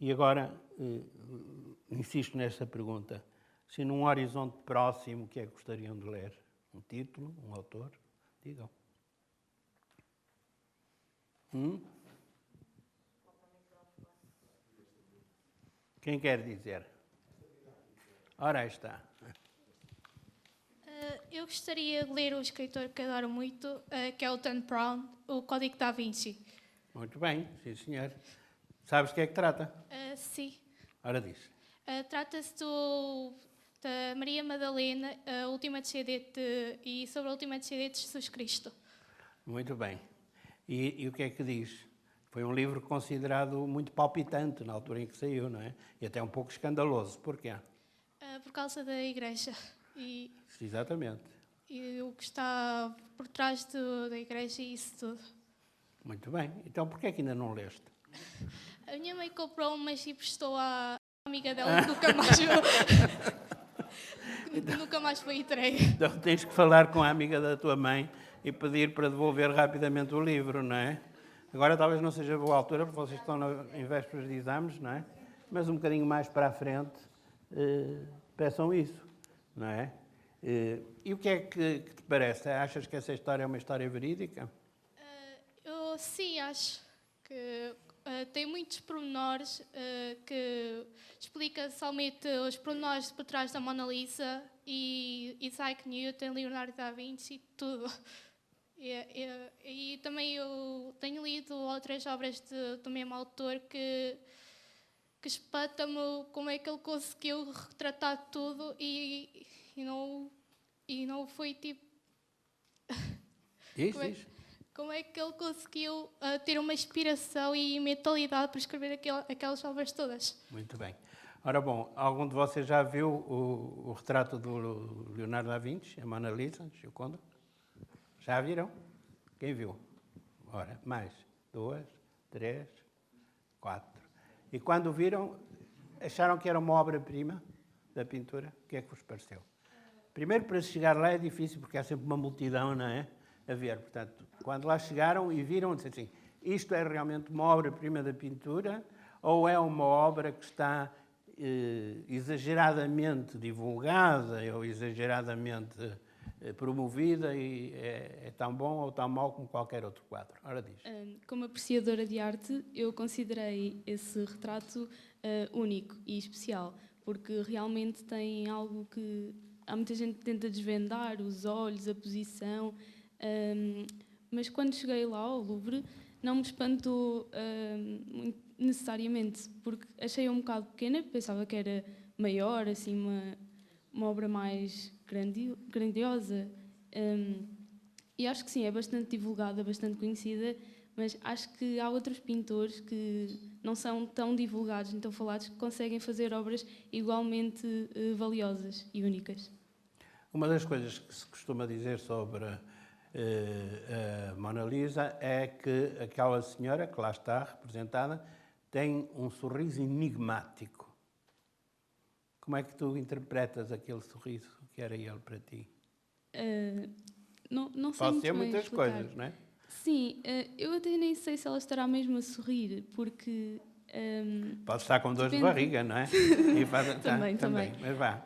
E agora, insisto nesta pergunta. Se num horizonte próximo, o que é que gostariam de ler? Um título, um autor? Digam. Quem quer dizer? Ora, aí está. Eu gostaria de ler um escritor que adoro muito, que é o Dan Brown, o Código da Vinci. Muito bem, sim senhor. Sabes de que é que trata? Sim. Ora diz. Trata-se da Maria Madalena, a última descendente, e sobre a última descendente de Jesus Cristo. Muito bem. E o que é que diz? Foi um livro considerado muito palpitante na altura em que saiu, não é? E até um pouco escandaloso. Porquê? Por causa da Igreja. Exatamente. E o que está por trás da Igreja e isso tudo. Muito bem. Então, porquê é que ainda não leste? A minha mãe comprou, mas emprestou à amiga dela que nunca mais viu. nunca mais foi entregue. Então tens que falar com a amiga da tua mãe e pedir para devolver rapidamente o livro, não é? Agora talvez não seja boa altura, porque vocês estão em vésperas de exames, não é? Mas um bocadinho mais para a frente, peçam isso, não é? E o que é que te parece? Achas que essa história é uma história verídica? Eu sim, acho que tem muitos pormenores que explica somente os pormenores por trás da Mona Lisa e Isaac Newton, Leonardo da Vinci e tudo. E também eu tenho lido outras obras do mesmo autor que espanta-me como é que ele conseguiu retratar tudo e não foi tipo... Diz. Como é que ele conseguiu ter uma inspiração e mentalidade para escrever aquelas obras todas? Muito bem. Ora bom, algum de vocês já viu o retrato do Leonardo da Vinci, a Mona Lisa, Gioconda? Já viram? Quem viu? Ora, mais. 2, 3, 4. E quando viram, acharam que era uma obra-prima da pintura? O que é que vos pareceu? Primeiro, para chegar lá é difícil, porque há sempre uma multidão, não é? A ver, portanto, quando lá chegaram e viram, disseram assim, isto é realmente uma obra-prima da pintura ou é uma obra que está exageradamente divulgada ou exageradamente promovida e é tão bom ou tão mau como qualquer outro quadro? Ora diz. Como apreciadora de arte, eu considerei esse retrato único e especial, porque realmente tem algo que há muita gente que tenta desvendar, os olhos, a posição, mas quando cheguei lá ao Louvre não me espantou necessariamente, porque achei um bocado pequena, pensava que era maior, assim, uma obra mais grandiosa. E acho que sim, é bastante divulgada, bastante conhecida, mas acho que há outros pintores que não são tão divulgados, nem tão falados, que conseguem fazer obras igualmente valiosas e únicas. Uma das coisas que se costuma dizer sobre a Mona Lisa é que aquela senhora que lá está representada tem um sorriso enigmático. Como é que tu interpretas aquele sorriso que era ele para ti? Não sei Pode muito ser bem muitas explicar. coisas, não é? Sim, eu até nem sei se ela estará mesmo a sorrir, porque... Pode estar com dores de depende. barriga, não é? E Também. Mas vá.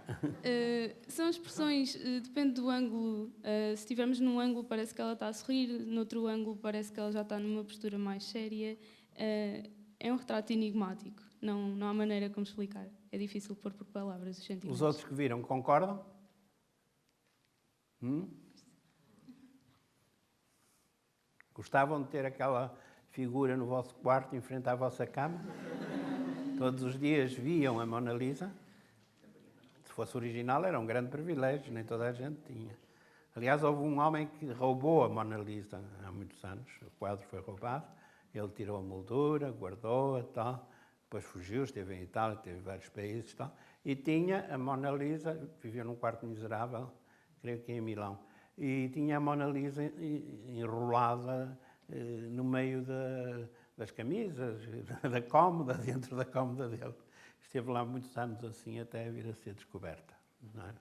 São expressões, depende do ângulo. Se estivermos num ângulo parece que ela está a sorrir, noutro ângulo parece que ela já está numa postura mais séria. É um retrato enigmático, não há maneira como explicar. É difícil pôr por palavras os sentimentos. Os outros que viram concordam? Gostavam de ter aquela figura no vosso quarto, em frente à vossa cama? Todos os dias viam a Mona Lisa? Se fosse original era um grande privilégio, nem toda a gente tinha. Aliás, houve um homem que roubou a Mona Lisa há muitos anos. O quadro foi roubado, ele tirou a moldura, guardou-a e tal. Depois fugiu, esteve em Itália, esteve em vários países e tal. E tinha a Mona Lisa, vivia num quarto miserável, creio que em Milão. E tinha a Mona Lisa enrolada no meio das camisas, da cómoda, dentro da cómoda dele. Esteve lá muitos anos assim, até vir a ser descoberta, não é?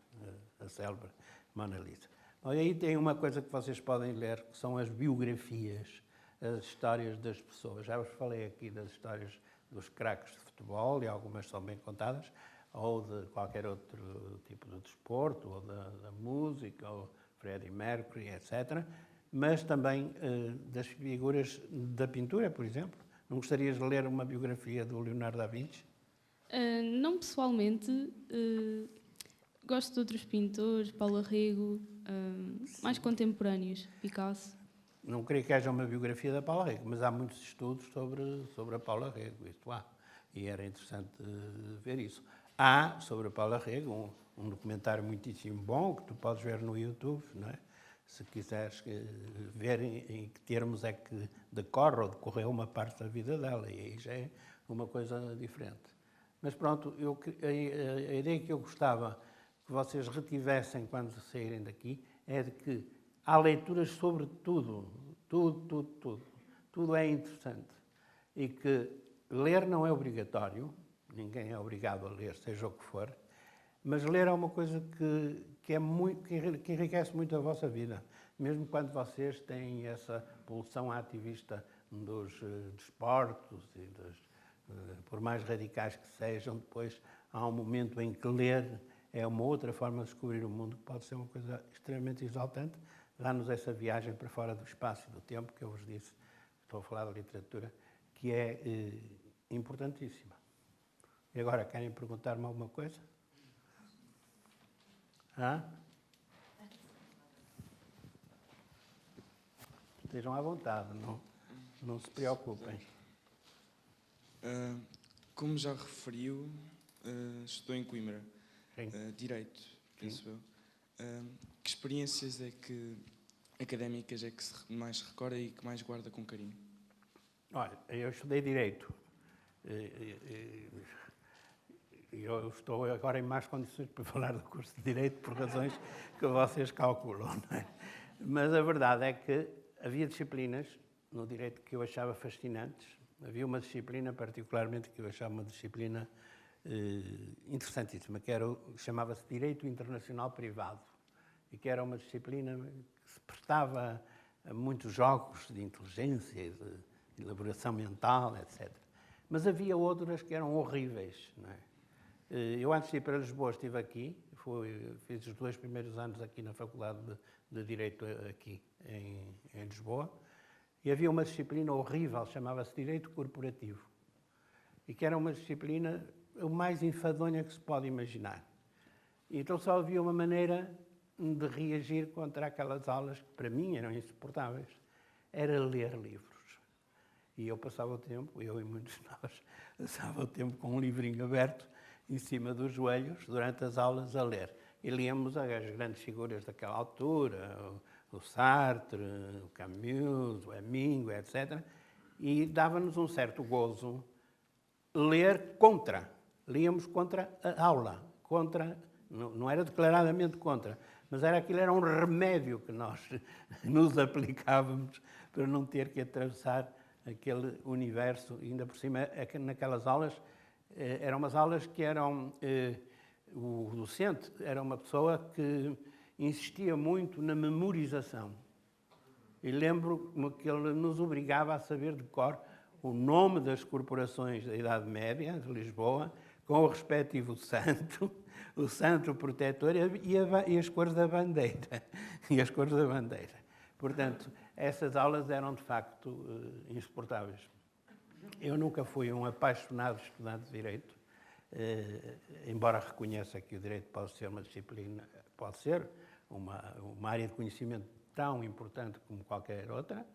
A célebre Mona Lisa. Bom, e aí tem uma coisa que vocês podem ler, que são as biografias, as histórias das pessoas. Já vos falei aqui das histórias dos craques de futebol, e algumas são bem contadas, ou de qualquer outro tipo de desporto, ou da música, ou Freddie Mercury, etc., mas também das figuras da pintura, por exemplo. Não gostarias de ler uma biografia do Leonardo da Vinci? Não pessoalmente. Gosto de outros pintores, Paulo Arrego, mais contemporâneos, Picasso. Não creio que haja uma biografia da Paula Rego, mas há muitos estudos sobre a Paula Rego, isto há. E era interessante ver isso. Há, sobre a Paula Rego, um documentário muitíssimo bom, que tu podes ver no YouTube, não é? Se quiseres ver em que termos é que decorre ou decorreu uma parte da vida dela, e aí já é uma coisa diferente. Mas pronto, a ideia que eu gostava que vocês retivessem quando saírem daqui é de que há leituras sobre tudo. Tudo é interessante. E que ler não é obrigatório, ninguém é obrigado a ler, seja o que for, Mas ler é uma coisa que que enriquece muito a vossa vida, mesmo quando vocês têm essa pulsão ativista dos desportos e por mais radicais que sejam, depois há um momento em que ler é uma outra forma de descobrir o mundo, que pode ser uma coisa extremamente exaltante, dá-nos essa viagem para fora do espaço e do tempo, que eu vos disse, estou a falar da literatura, que é importantíssima. E agora, querem perguntar-me alguma coisa? Hã? Estejam à vontade, não se preocupem. Como já referiu, estou em Coimbra, Direito, penso eu. Que experiências académicas é que mais se recorda e que mais guarda com carinho? Olha, eu estudei Direito. Eu estou agora em más condições para falar do curso de Direito por razões que vocês calculam, não é? Mas a verdade é que havia disciplinas no Direito que eu achava fascinantes. Havia uma disciplina particularmente que eu achava uma disciplina interessantíssima, que chamava-se Direito Internacional Privado, e que era uma disciplina que se prestava a muitos jogos de inteligência, de elaboração mental, etc. Mas havia outras que eram horríveis, não é? Eu, antes de ir para Lisboa, estive aqui, fiz os 2 primeiros anos aqui na Faculdade de Direito, aqui em Lisboa, e havia uma disciplina horrível, chamava-se Direito Corporativo, e que era uma disciplina o mais enfadonha que se pode imaginar. E então só havia uma maneira de reagir contra aquelas aulas que, para mim, eram insuportáveis, era ler livros. E eu passava o tempo, eu e muitos de nós, passava o tempo com um livrinho aberto em cima dos joelhos, durante as aulas, a ler. E líamos as grandes figuras daquela altura, o Sartre, o Camus, o Hemingway, etc. E dava-nos um certo gozo ler contra. Líamos contra a aula, não era declaradamente contra, mas era um remédio que nós nos aplicávamos para não ter que atravessar aquele universo. E ainda por cima, naquelas aulas, eram umas aulas que eram... O docente era uma pessoa que insistia muito na memorização. E lembro-me que ele nos obrigava a saber de cor o nome das corporações da Idade Média, de Lisboa, com o respectivo santo, o santo protetor e as cores da bandeira. E as cores da bandeira. Portanto, essas aulas eram, de facto, insuportáveis. Eu nunca fui um apaixonado estudante de Direito, embora reconheça que o Direito pode ser uma disciplina, pode ser uma área de conhecimento tão importante como qualquer outra,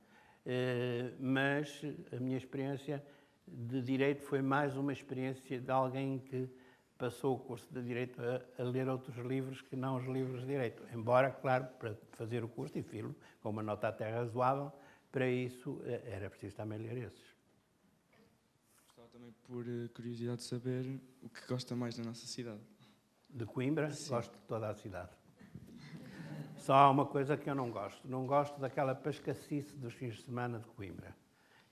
mas a minha experiência de Direito foi mais uma experiência de alguém que passou o curso de Direito a ler outros livros que não os livros de Direito. Embora, claro, para fazer o curso, e filo, com uma nota até razoável, para isso era preciso também ler esses. Gostava também, por curiosidade, de saber o que gosta mais da nossa cidade. De Coimbra? Sim. Gosto de toda a cidade. Só há uma coisa que eu não gosto. Não gosto daquela pascacice dos fins de semana de Coimbra.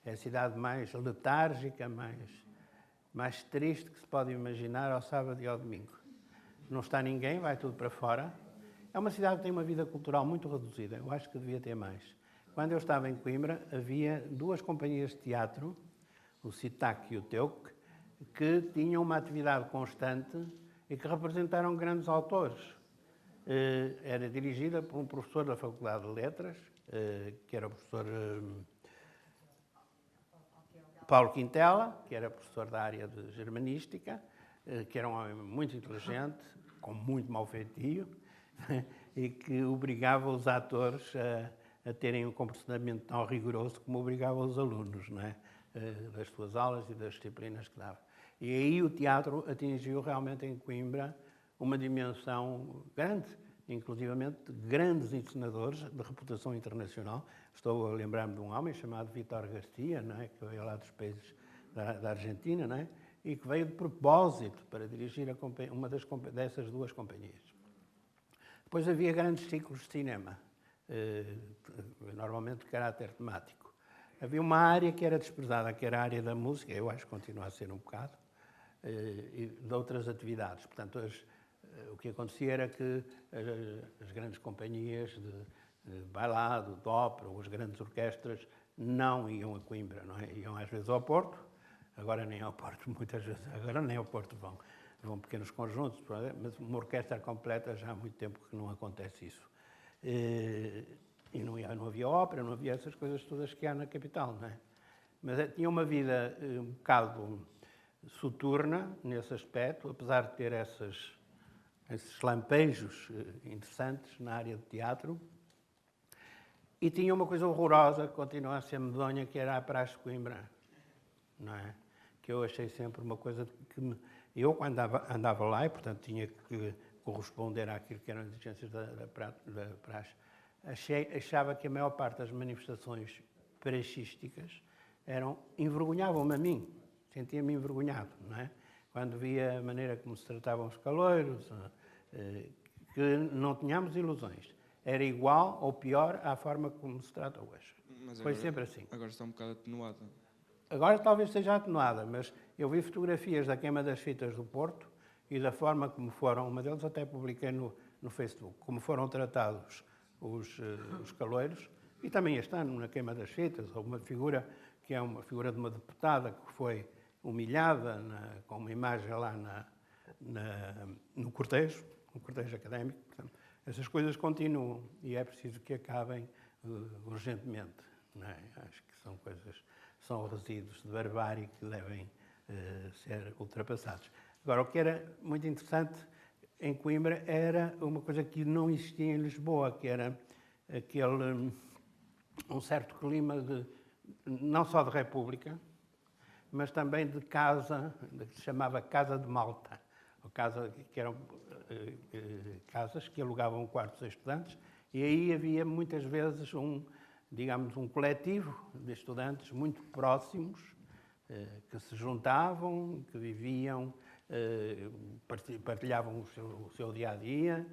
É a cidade mais letárgica, mais triste que se pode imaginar ao sábado e ao domingo. Não está ninguém, vai tudo para fora. É uma cidade que tem uma vida cultural muito reduzida. Eu acho que devia ter mais. Quando eu estava em Coimbra, havia 2 companhias de teatro, o CITAC e o TEUC, que tinham uma atividade constante e que representaram grandes autores. Era dirigida por um professor da Faculdade de Letras, que era o professor Paulo Quintela, que era professor da área de germanística, que era um homem muito inteligente, com muito mau feitio, e que obrigava os atores a terem um comportamento tão rigoroso como obrigava os alunos, não é? Das suas aulas e das disciplinas que dava. E aí o teatro atingiu realmente em Coimbra uma dimensão grande, inclusivamente grandes encenadores de reputação internacional. Estou a lembrar-me de um homem chamado Vítor Garcia, não é? Que veio lá dos países da Argentina, não é? E que veio de propósito para dirigir uma dessas 2 companhias. Depois havia grandes ciclos de cinema, normalmente de caráter temático. Havia uma área que era desprezada, que era a área da música, eu acho que continua a ser um bocado, e de outras atividades. Portanto, o que acontecia era que as grandes companhias de bailado, de ópera, ou as grandes orquestras não iam a Coimbra, não é? Iam às vezes ao Porto, agora nem ao Porto, muitas vezes, agora nem ao Porto vão pequenos conjuntos, mas uma orquestra completa já há muito tempo que não acontece isso. E não havia ópera, não havia essas coisas todas que há na capital, não é? Mas tinha uma vida um bocado soturna nesse aspecto, apesar de ter esses lampejos interessantes na área de teatro. E tinha uma coisa horrorosa, que continua a ser medonha, que era a Praxe de Coimbra, não é? Que eu achei sempre uma coisa que eu, quando andava lá, e portanto tinha que corresponder àquilo que eram as exigências da Praxe, achava que a maior parte das manifestações praxísticas envergonhavam-me a mim, sentia-me envergonhado, não é? Quando via a maneira como se tratavam os caloiros, que não tínhamos ilusões. Era igual ou pior à forma como se trata hoje. Mas Foi agora, sempre assim. Agora está um bocado atenuada. Agora talvez esteja atenuada, mas eu vi fotografias da queima das fitas do Porto e da forma como foram, uma deles até publiquei no Facebook, como foram tratados os caloiros, e também este ano na queima das fitas, houve uma figura que é uma figura de uma deputada que foi humilhada com uma imagem lá no cortejo académico. Portanto, essas coisas continuam e é preciso que acabem urgentemente. Não é? Acho que são resíduos de barbárie que devem ser ultrapassados. Agora, o que era muito interessante em Coimbra era uma coisa que não existia em Lisboa, que era um certo clima não só de república, mas também de casa, que se chamava Casa de Malta, que eram casas que alugavam quartos a estudantes, e aí havia muitas vezes um coletivo de estudantes muito próximos, que se juntavam, que viviam, partilhavam o seu dia-a-dia,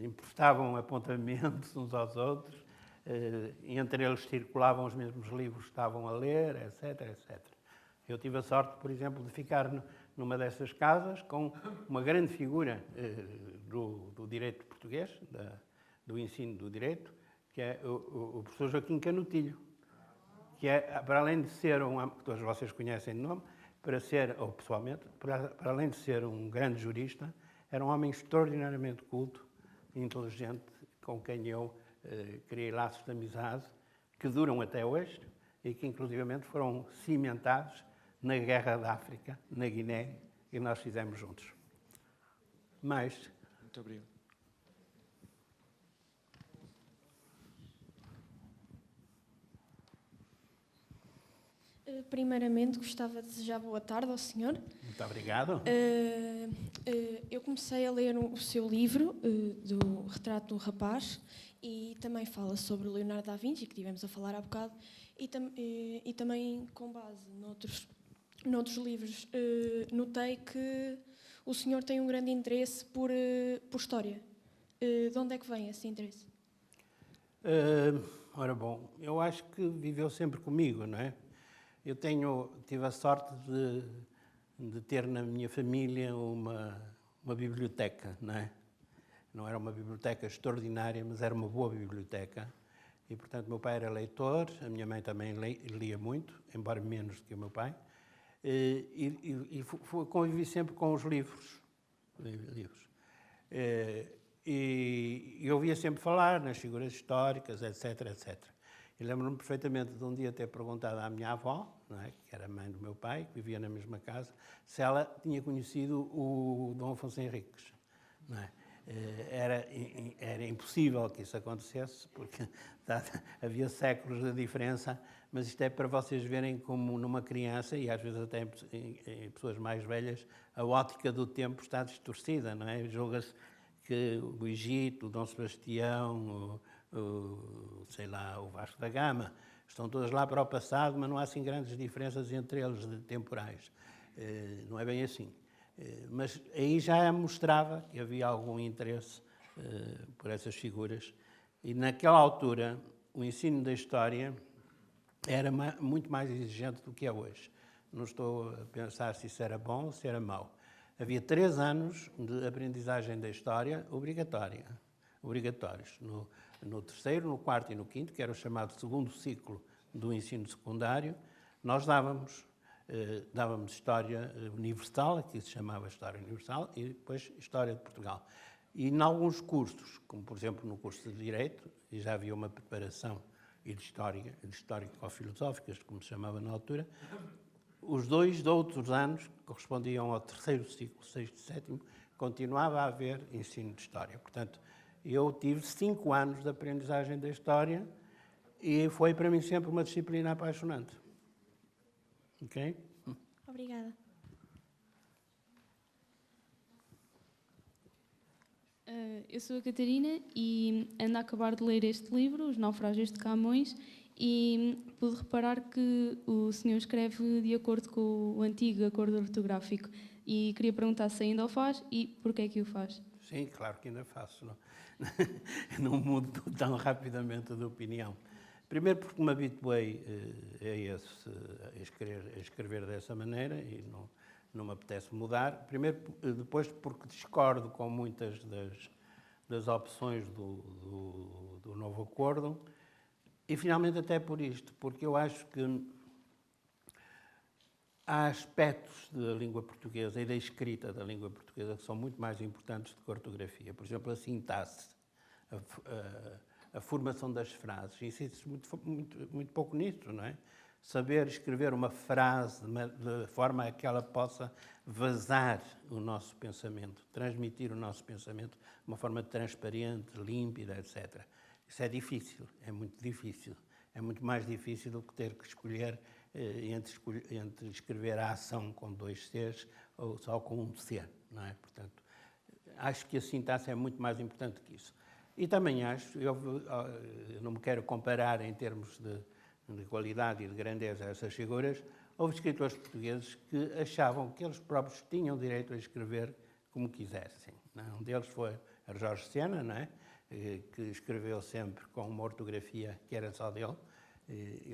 emprestavam apontamentos uns aos outros, entre eles circulavam os mesmos livros que estavam a ler, etc, etc. Eu tive a sorte, por exemplo, de ficar numa dessas casas com uma grande figura do direito português, do ensino do direito, que é o professor Joaquim Canutilho, que é, para além de ser que todos vocês conhecem de nome, ou pessoalmente, para além de ser um grande jurista, era um homem extraordinariamente culto, inteligente, com quem eu criei laços de amizade que duram até hoje e que inclusivamente foram cimentados na Guerra da África, na Guiné, que nós fizemos juntos. Mas... Muito obrigado. Primeiramente, gostava de desejar boa tarde ao senhor. Muito obrigado. Eu comecei a ler o seu livro, do Retrato de um Rapaz, e também fala sobre o Leonardo da Vinci, que tivemos a falar há bocado, e também com base noutros livros. Notei que o senhor tem um grande interesse por história. De onde é que vem esse interesse? Ora bom, eu acho que viveu sempre comigo, não é? Eu tive a sorte de ter na minha família uma biblioteca, não é? Não era uma biblioteca extraordinária, mas era uma boa biblioteca. E, portanto, meu pai era leitor, a minha mãe também lia muito, embora menos do que o meu pai. E convivi sempre com os livros. E eu ouvia sempre falar nas figuras históricas, etc, etc. E lembro-me perfeitamente de um dia ter perguntado à minha avó, não é, que era mãe do meu pai, que vivia na mesma casa, se ela tinha conhecido o Dom Afonso Henriques. Não é? Era impossível que isso acontecesse, porque havia séculos de diferença, mas isto é para vocês verem como numa criança, e às vezes até em pessoas mais velhas, a ótica do tempo está distorcida, não é? Julga-se que o Egito, o Dom Sebastião, o Vasco da Gama, estão todas lá para o passado, mas não há assim grandes diferenças entre eles temporais. Não é bem assim. Mas aí já mostrava que havia algum interesse por essas figuras. E naquela altura, o ensino da história era muito mais exigente do que é hoje. Não estou a pensar se isso era bom ou se era mau. Havia 3 anos de aprendizagem da história obrigatórios. No terceiro, no quarto e no quinto, que era o chamado segundo ciclo do ensino secundário, nós dávamos História Universal, aqui se chamava História Universal, e depois História de Portugal. E em alguns cursos, como por exemplo no curso de Direito, e já havia uma preparação de histórico-filosóficas, como se chamava na altura, os 2 outros anos, que correspondiam ao terceiro ciclo, sexto e sétimo, continuava a haver ensino de História. Portanto, eu tive 5 anos de aprendizagem da História e foi para mim sempre uma disciplina apaixonante. Ok? Obrigada. Eu sou a Catarina e ando a acabar de ler este livro, Os Naufrágios de Camões, e pude reparar que o senhor escreve de acordo com o antigo acordo ortográfico. E queria perguntar se ainda o faz e porquê é que o faz. Sim, claro que ainda faço. Não, não mudo tão rapidamente de opinião. Primeiro porque me habituei a escrever dessa maneira e não me apetece mudar. Primeiro, depois porque discordo com muitas das opções do novo acordo. E finalmente até por isto, porque eu acho que há aspectos da língua portuguesa e da escrita da língua portuguesa que são muito mais importantes do que a ortografia. Por exemplo, a sintaxe, a formação das frases. Insiste-se muito pouco nisso, não é? Saber escrever uma frase de forma a que ela possa vazar o nosso pensamento, transmitir o nosso pensamento de uma forma transparente, límpida, etc. Isso é difícil, é muito difícil. É muito mais difícil do que ter que escolher entre escrever a ação com 2 Cs ou só com um C, não é? Portanto, acho que a sintaxe é muito mais importante que isso. E também acho, eu não me quero comparar em termos de qualidade e de grandeza a essas figuras, houve escritores portugueses que achavam que eles próprios tinham direito a escrever como quisessem. Não é? Um deles foi Jorge Sena, não é? Que escreveu sempre com uma ortografia que era só dele,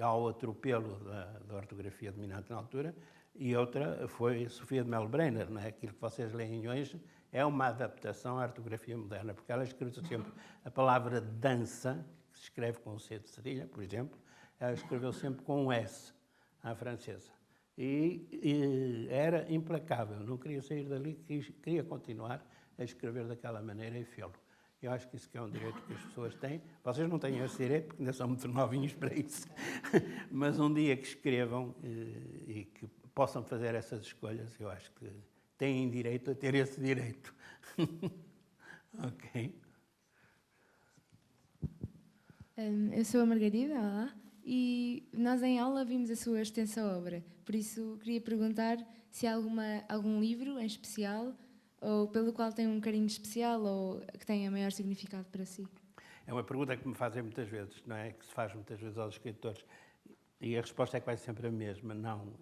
ao atropelo da ortografia dominante na altura, e outra foi Sofia de Melo Brenner, não é? Aquilo que vocês leem hoje é uma adaptação à ortografia moderna, porque ela escreveu sempre a palavra dança, que se escreve com C de cedilha, por exemplo, ela escreveu sempre com um S, à francesa. E era implacável, não queria sair dali, queria continuar a escrever daquela maneira e fê-lo. Eu acho que isso que é um direito que as pessoas têm. Vocês não têm esse direito, porque ainda são muito novinhos para isso. Mas um dia que escrevam e que possam fazer essas escolhas, eu acho que têm direito a ter esse direito. Ok? Eu sou a Margarida, olá, e nós em aula vimos a sua extensa obra. Por isso, queria perguntar se há algum livro em especial ou pelo qual tem um carinho especial ou que tenha maior significado para si. É uma pergunta que me fazem muitas vezes, não é? Que se faz muitas vezes aos escritores. E a resposta é quase sempre a mesma. Não.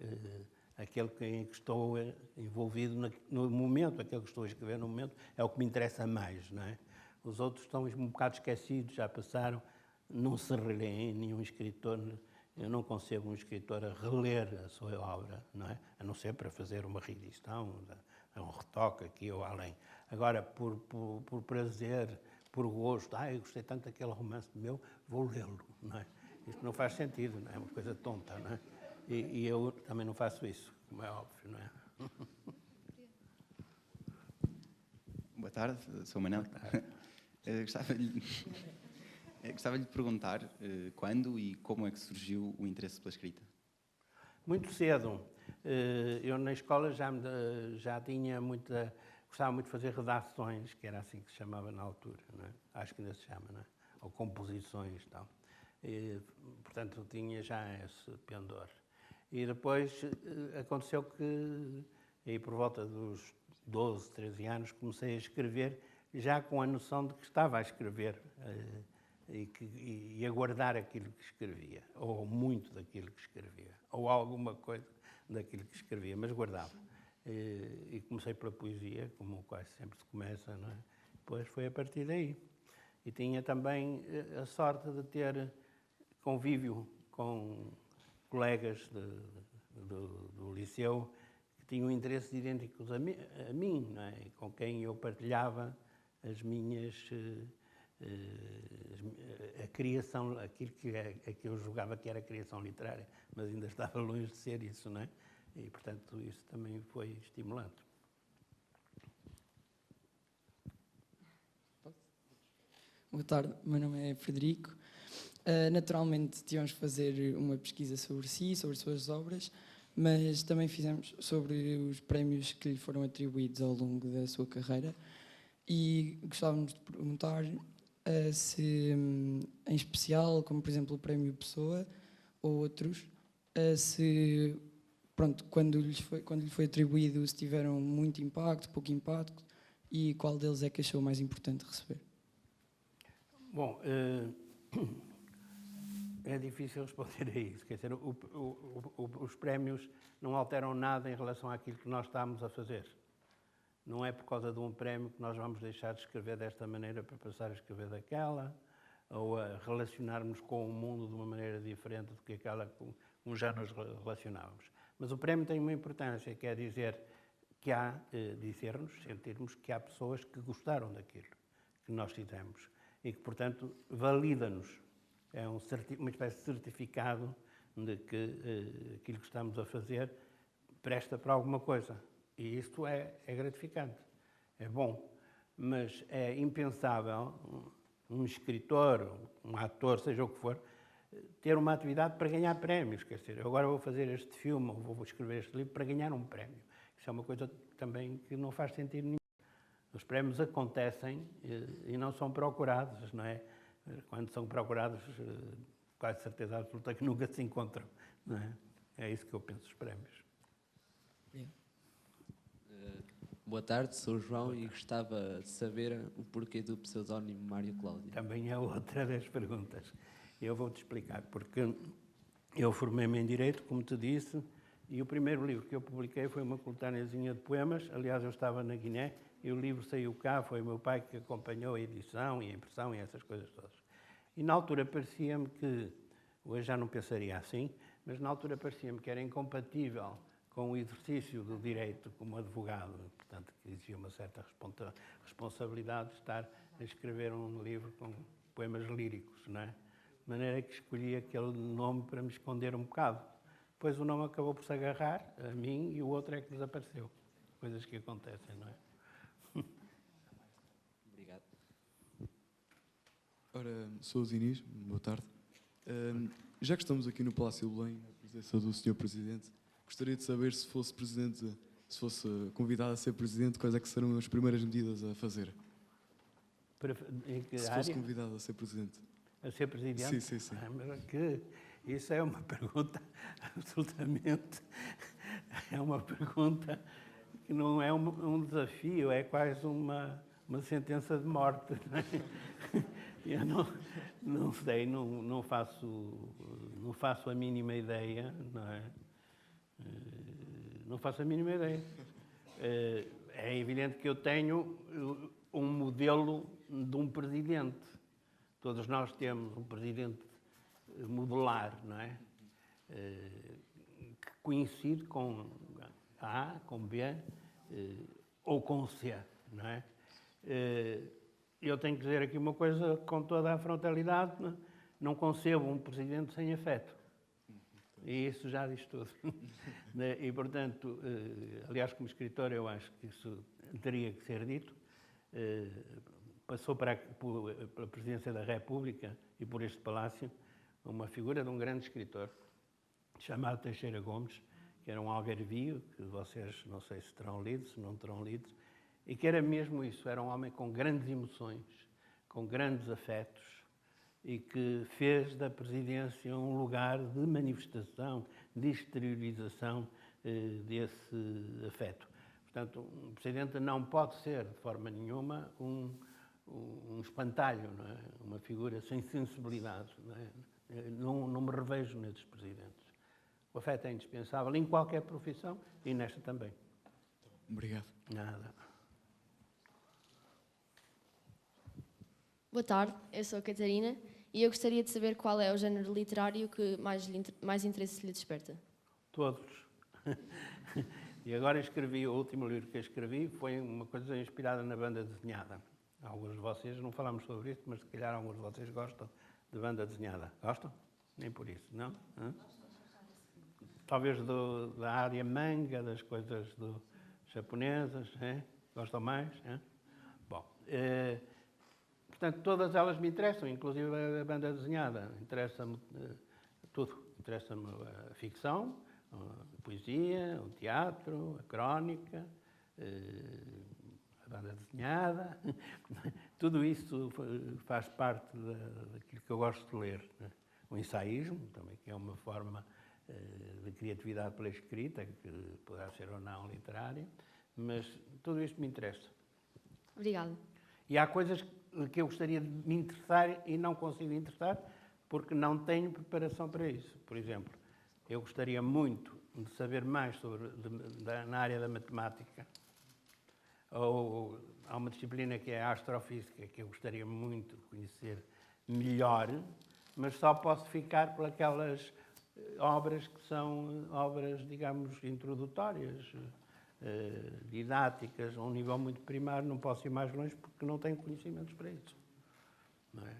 Aquele em que estou envolvido no momento, aquele que estou a escrever no momento, é o que me interessa mais, não é? Os outros estão um bocado esquecidos, já passaram, não se relêem. Nenhum escritor, eu não concebo um escritor a reler a sua obra, não é? A não ser para fazer uma reedição, um retoque aqui ou além. Agora, por prazer, por gosto, eu gostei tanto daquele romance meu, vou lê-lo, não é? Isto não faz sentido, não é? É uma coisa tonta, não é? E eu também não faço isso, como é óbvio, não é? Boa tarde, sou o Manel. Gostava de lhe perguntar quando e como é que surgiu o interesse pela escrita? Muito cedo. Eu na escola já tinha gostava muito de fazer redações, que era assim que se chamava na altura, não é? Acho que ainda se chama, não é? Ou composições e tal. Portanto, tinha já esse pendor. E depois aconteceu que, aí por volta dos 12, 13 anos, comecei a escrever, já com a noção de que estava a escrever e a guardar aquilo que escrevia, ou muito daquilo que escrevia, ou alguma coisa daquilo que escrevia, mas guardava. E comecei pela poesia, como quase sempre se começa, não é? Depois foi a partir daí. E tinha também a sorte de ter convívio com colegas do liceu tinham interesses idênticos a mim, não é? Com quem eu partilhava as minhas... a criação, aquilo que eu julgava que era a criação literária, mas ainda estava longe de ser isso, não é? E, portanto, isso também foi estimulante. Boa tarde, meu nome é Frederico. Naturalmente, tivemos que fazer uma pesquisa sobre si, sobre as suas obras, mas também fizemos sobre os prémios que lhe foram atribuídos ao longo da sua carreira e gostávamos de perguntar se, em especial, como por exemplo o Prémio Pessoa ou outros, se, pronto, quando lhe foi atribuído, se tiveram muito impacto, pouco impacto, e qual deles é que achou mais importante receber? Bom, é difícil responder a isso. Quer dizer, os prémios não alteram nada em relação àquilo que nós estamos a fazer. Não é por causa de um prémio que nós vamos deixar de escrever desta maneira para passar a escrever daquela, ou a relacionarmos com o mundo de uma maneira diferente do que aquela como já nos relacionávamos. Mas o prémio tem uma importância, quer dizer que há, dizer-nos, sentirmos que há pessoas que gostaram daquilo que nós fizemos e que, portanto, valida-nos. É uma espécie de certificado de que aquilo que estamos a fazer presta para alguma coisa. E isto é gratificante, é bom, mas é impensável um escritor, um ator, seja o que for, ter uma atividade para ganhar prémios. Quer dizer, eu agora vou fazer este filme, ou vou escrever este livro para ganhar um prémio. Isso é uma coisa também que não faz sentido nenhum. Os prémios acontecem e não são procurados, não é? Quando são procurados, quase certeza absoluta que nunca se encontram, não é? É isso que eu penso dos prémios. Boa tarde, sou o João e gostava de saber o porquê do pseudónimo Mário Cláudio. Também é outra das perguntas. Eu vou-te explicar, porque eu formei-me em Direito, como te disse, e o primeiro livro que eu publiquei foi uma coletâneazinha de poemas. Aliás, eu estava na Guiné e o livro saiu cá, foi o meu pai que acompanhou a edição e a impressão e essas coisas todas. E na altura parecia-me que, hoje já não pensaria assim, mas na altura parecia-me que era incompatível com o exercício do direito como advogado, portanto, que exigia uma certa responsabilidade de estar a escrever um livro com poemas líricos, não é? De maneira que escolhi aquele nome para me esconder um bocado. Depois o nome acabou por se agarrar a mim e o outro é que desapareceu. Coisas que acontecem, não é? Obrigado. Ora, sou o Diniz, boa tarde. Já que estamos aqui no Palácio Belém, na presença do Sr. Presidente, gostaria de saber se fosse convidado a ser Presidente, quais é que serão as primeiras medidas a fazer? Em que se área? fosse convidado a ser Presidente. A ser Presidente? Sim, sim, sim. Isso é uma pergunta absolutamente... É uma pergunta que não é um desafio, é quase uma sentença de morte. Não é? Eu não sei, não faço a mínima ideia, não é? Não faço a mínima ideia. É evidente que eu tenho um modelo de um presidente. Todos nós temos um presidente modular, não é? Que coincide com A, com B ou com C, não é? Eu tenho que dizer aqui uma coisa com toda a frontalidade, não concebo um presidente sem afeto. E isso já diz tudo. E, portanto, aliás, como escritor, eu acho que isso teria que ser dito. Passou pela Presidência da República e por este Palácio uma figura de um grande escritor, chamado Teixeira Gomes, que era um algarvio, que vocês não sei se terão lido, se não terão lido, e que era mesmo isso, era um homem com grandes emoções, com grandes afetos, e que fez da presidência um lugar de manifestação, de exteriorização desse afeto. Portanto, um presidente não pode ser, de forma nenhuma, um espantalho, não é? Uma figura sem sensibilidade. Não é? Não me revejo nesses presidentes. O afeto é indispensável em qualquer profissão e nesta também. Obrigado. Nada. Boa tarde, eu sou a Catarina e eu gostaria de saber qual é o género literário que mais interesse lhe desperta. Todos. E agora escrevi, o último livro que escrevi foi uma coisa inspirada na banda desenhada. Alguns de vocês, não falamos sobre isso, mas se calhar alguns de vocês gostam de banda desenhada. Gostam? Nem por isso, não? Hã? Talvez da área manga, das coisas japonesas, hein? Gostam mais? Hein? Bom, portanto, todas elas me interessam, inclusive a banda desenhada. Interessa-me tudo. Interessa-me a ficção, a poesia, o teatro, a crónica, a banda desenhada. Tudo isso faz parte daquilo que eu gosto de ler. Né? O ensaísmo, também, que é uma forma de criatividade pela escrita, que poderá ser ou não literária, mas tudo isto me interessa. Obrigada. E há coisas que eu gostaria de me interessar e não consigo interessar porque não tenho preparação para isso. Por exemplo, eu gostaria muito de saber mais na área da matemática. Ou há uma disciplina que é a astrofísica, que eu gostaria muito de conhecer melhor, mas só posso ficar por aquelas obras que são obras, digamos, introdutórias, didáticas, a um nível muito primário. Não posso ir mais longe porque não tenho conhecimentos para isso. Não é?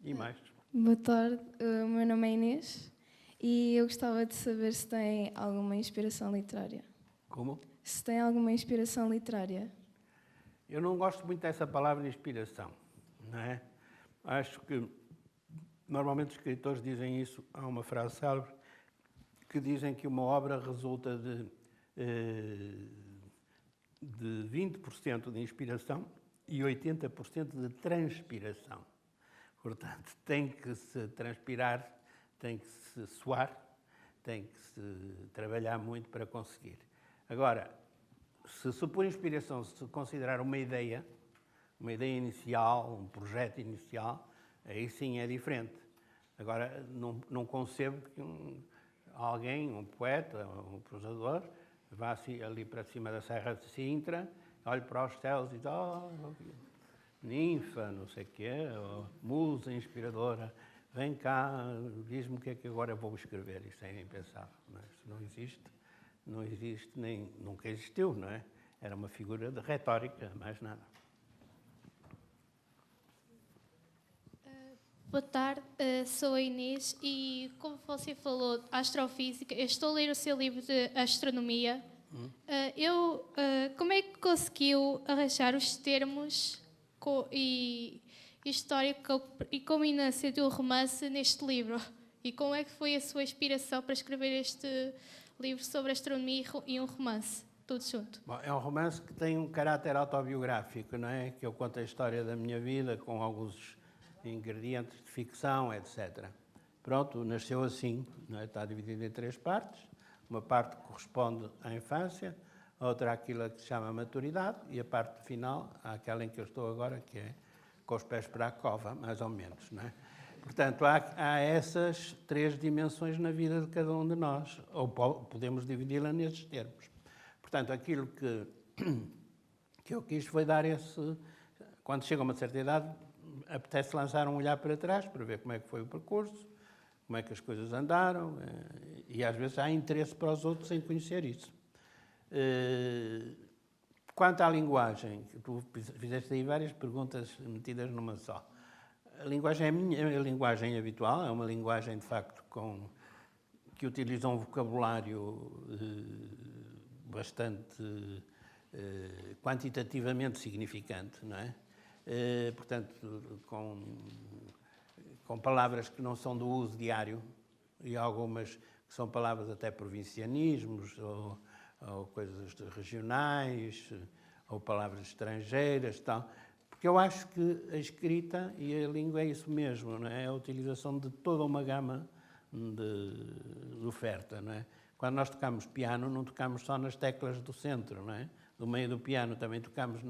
E mais? Boa tarde, o meu nome é Inês e eu gostava de saber se tem alguma inspiração literária. Como? Se tem alguma inspiração literária. Eu não gosto muito dessa palavra inspiração, não é? Acho que normalmente os escritores dizem isso. Há uma frase célebre que dizem que uma obra resulta de 20% de inspiração e 80% de transpiração. Portanto, tem que se transpirar, tem que se suar, tem que se trabalhar muito para conseguir. Agora, se por inspiração se considerar uma ideia inicial, um projeto inicial, aí sim é diferente. Agora, não concebo que alguém, um poeta, um prosador, vá assim, ali para cima da Serra de Sintra, olhe para os céus e diz, ninfa, não sei o quê, ou musa inspiradora, vem cá, diz-me o que é que agora vou escrever. Isso é impensável, não é? Isso não existe, nem nunca existiu, não é? Era uma figura de retórica, mais nada. Boa tarde, sou a Inês e, como você falou, astrofísica, eu estou a ler o seu livro de astronomia. Como é que conseguiu arranjar os termos e história e combinação do romance neste livro? E como é que foi a sua inspiração para escrever este livro sobre astronomia e um romance, tudo junto? Bom, é um romance que tem um caráter autobiográfico, não é? Que eu conto a história da minha vida com alguns ingredientes de ficção, etc. Pronto, nasceu assim, não é? Está dividido em 3 partes. Uma parte corresponde à infância, a outra àquilo que se chama maturidade e a parte final àquela em que eu estou agora, que é com os pés para a cova, mais ou menos, não é? Portanto, há essas 3 dimensões na vida de cada um de nós, ou podemos dividi-la nesses termos. Portanto, aquilo que eu quis foi dar esse... Quando chega a uma certa idade, apetece lançar um olhar para trás para ver como é que foi o percurso, como é que as coisas andaram, e às vezes há interesse para os outros em conhecer isso. Quanto à linguagem, tu fizeste aí várias perguntas metidas numa só. A linguagem é a minha linguagem habitual, é uma linguagem, de facto, que utiliza um vocabulário bastante quantitativamente significante, não é? Portanto, com palavras que não são do uso diário e algumas que são palavras até provincianismos ou coisas regionais ou palavras estrangeiras, tal. Porque eu acho que a escrita e a língua é isso mesmo, não é? É a utilização de toda uma gama de oferta, não é? Quando nós tocamos piano, não tocamos só nas teclas do centro, não é? Do meio do piano também tocamos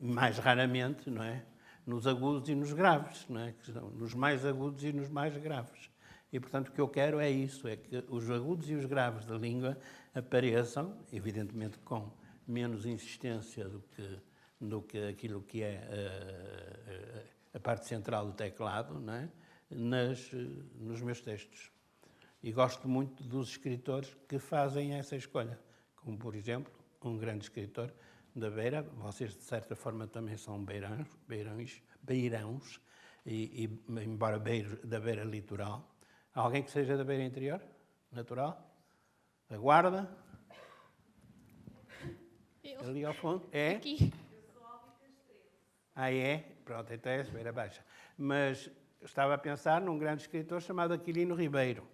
mais raramente, não é? Nos agudos e nos graves, não é? Nos mais agudos e nos mais graves. E, portanto, o que eu quero é isso, é que os agudos e os graves da língua apareçam, evidentemente com menos insistência do que aquilo que é a parte central do teclado, não é? Nos meus textos. E gosto muito dos escritores que fazem essa escolha, como, por exemplo, um grande escritor da Beira. Vocês, de certa forma, também são beirãos, e embora da Beira litoral. Alguém que seja da Beira interior? Natural? Da Guarda? Eu. Ali ao fundo? É? Aqui. Ah, é? Pronto, então é Beira Baixa. Mas estava a pensar num grande escritor chamado Aquilino Ribeiro,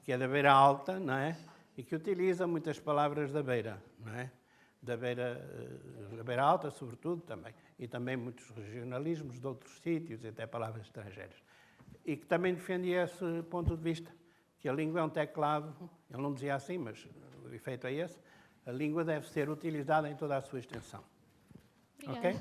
que é da Beira Alta, não é? E que utiliza muitas palavras da Beira, não é? Da Beira Alta, sobretudo, também. E também muitos regionalismos de outros sítios, e até palavras estrangeiras. E que também defendia esse ponto de vista, que a língua é um teclado, ele não dizia assim, mas o efeito é esse, a língua deve ser utilizada em toda a sua extensão. Obrigada. Ok?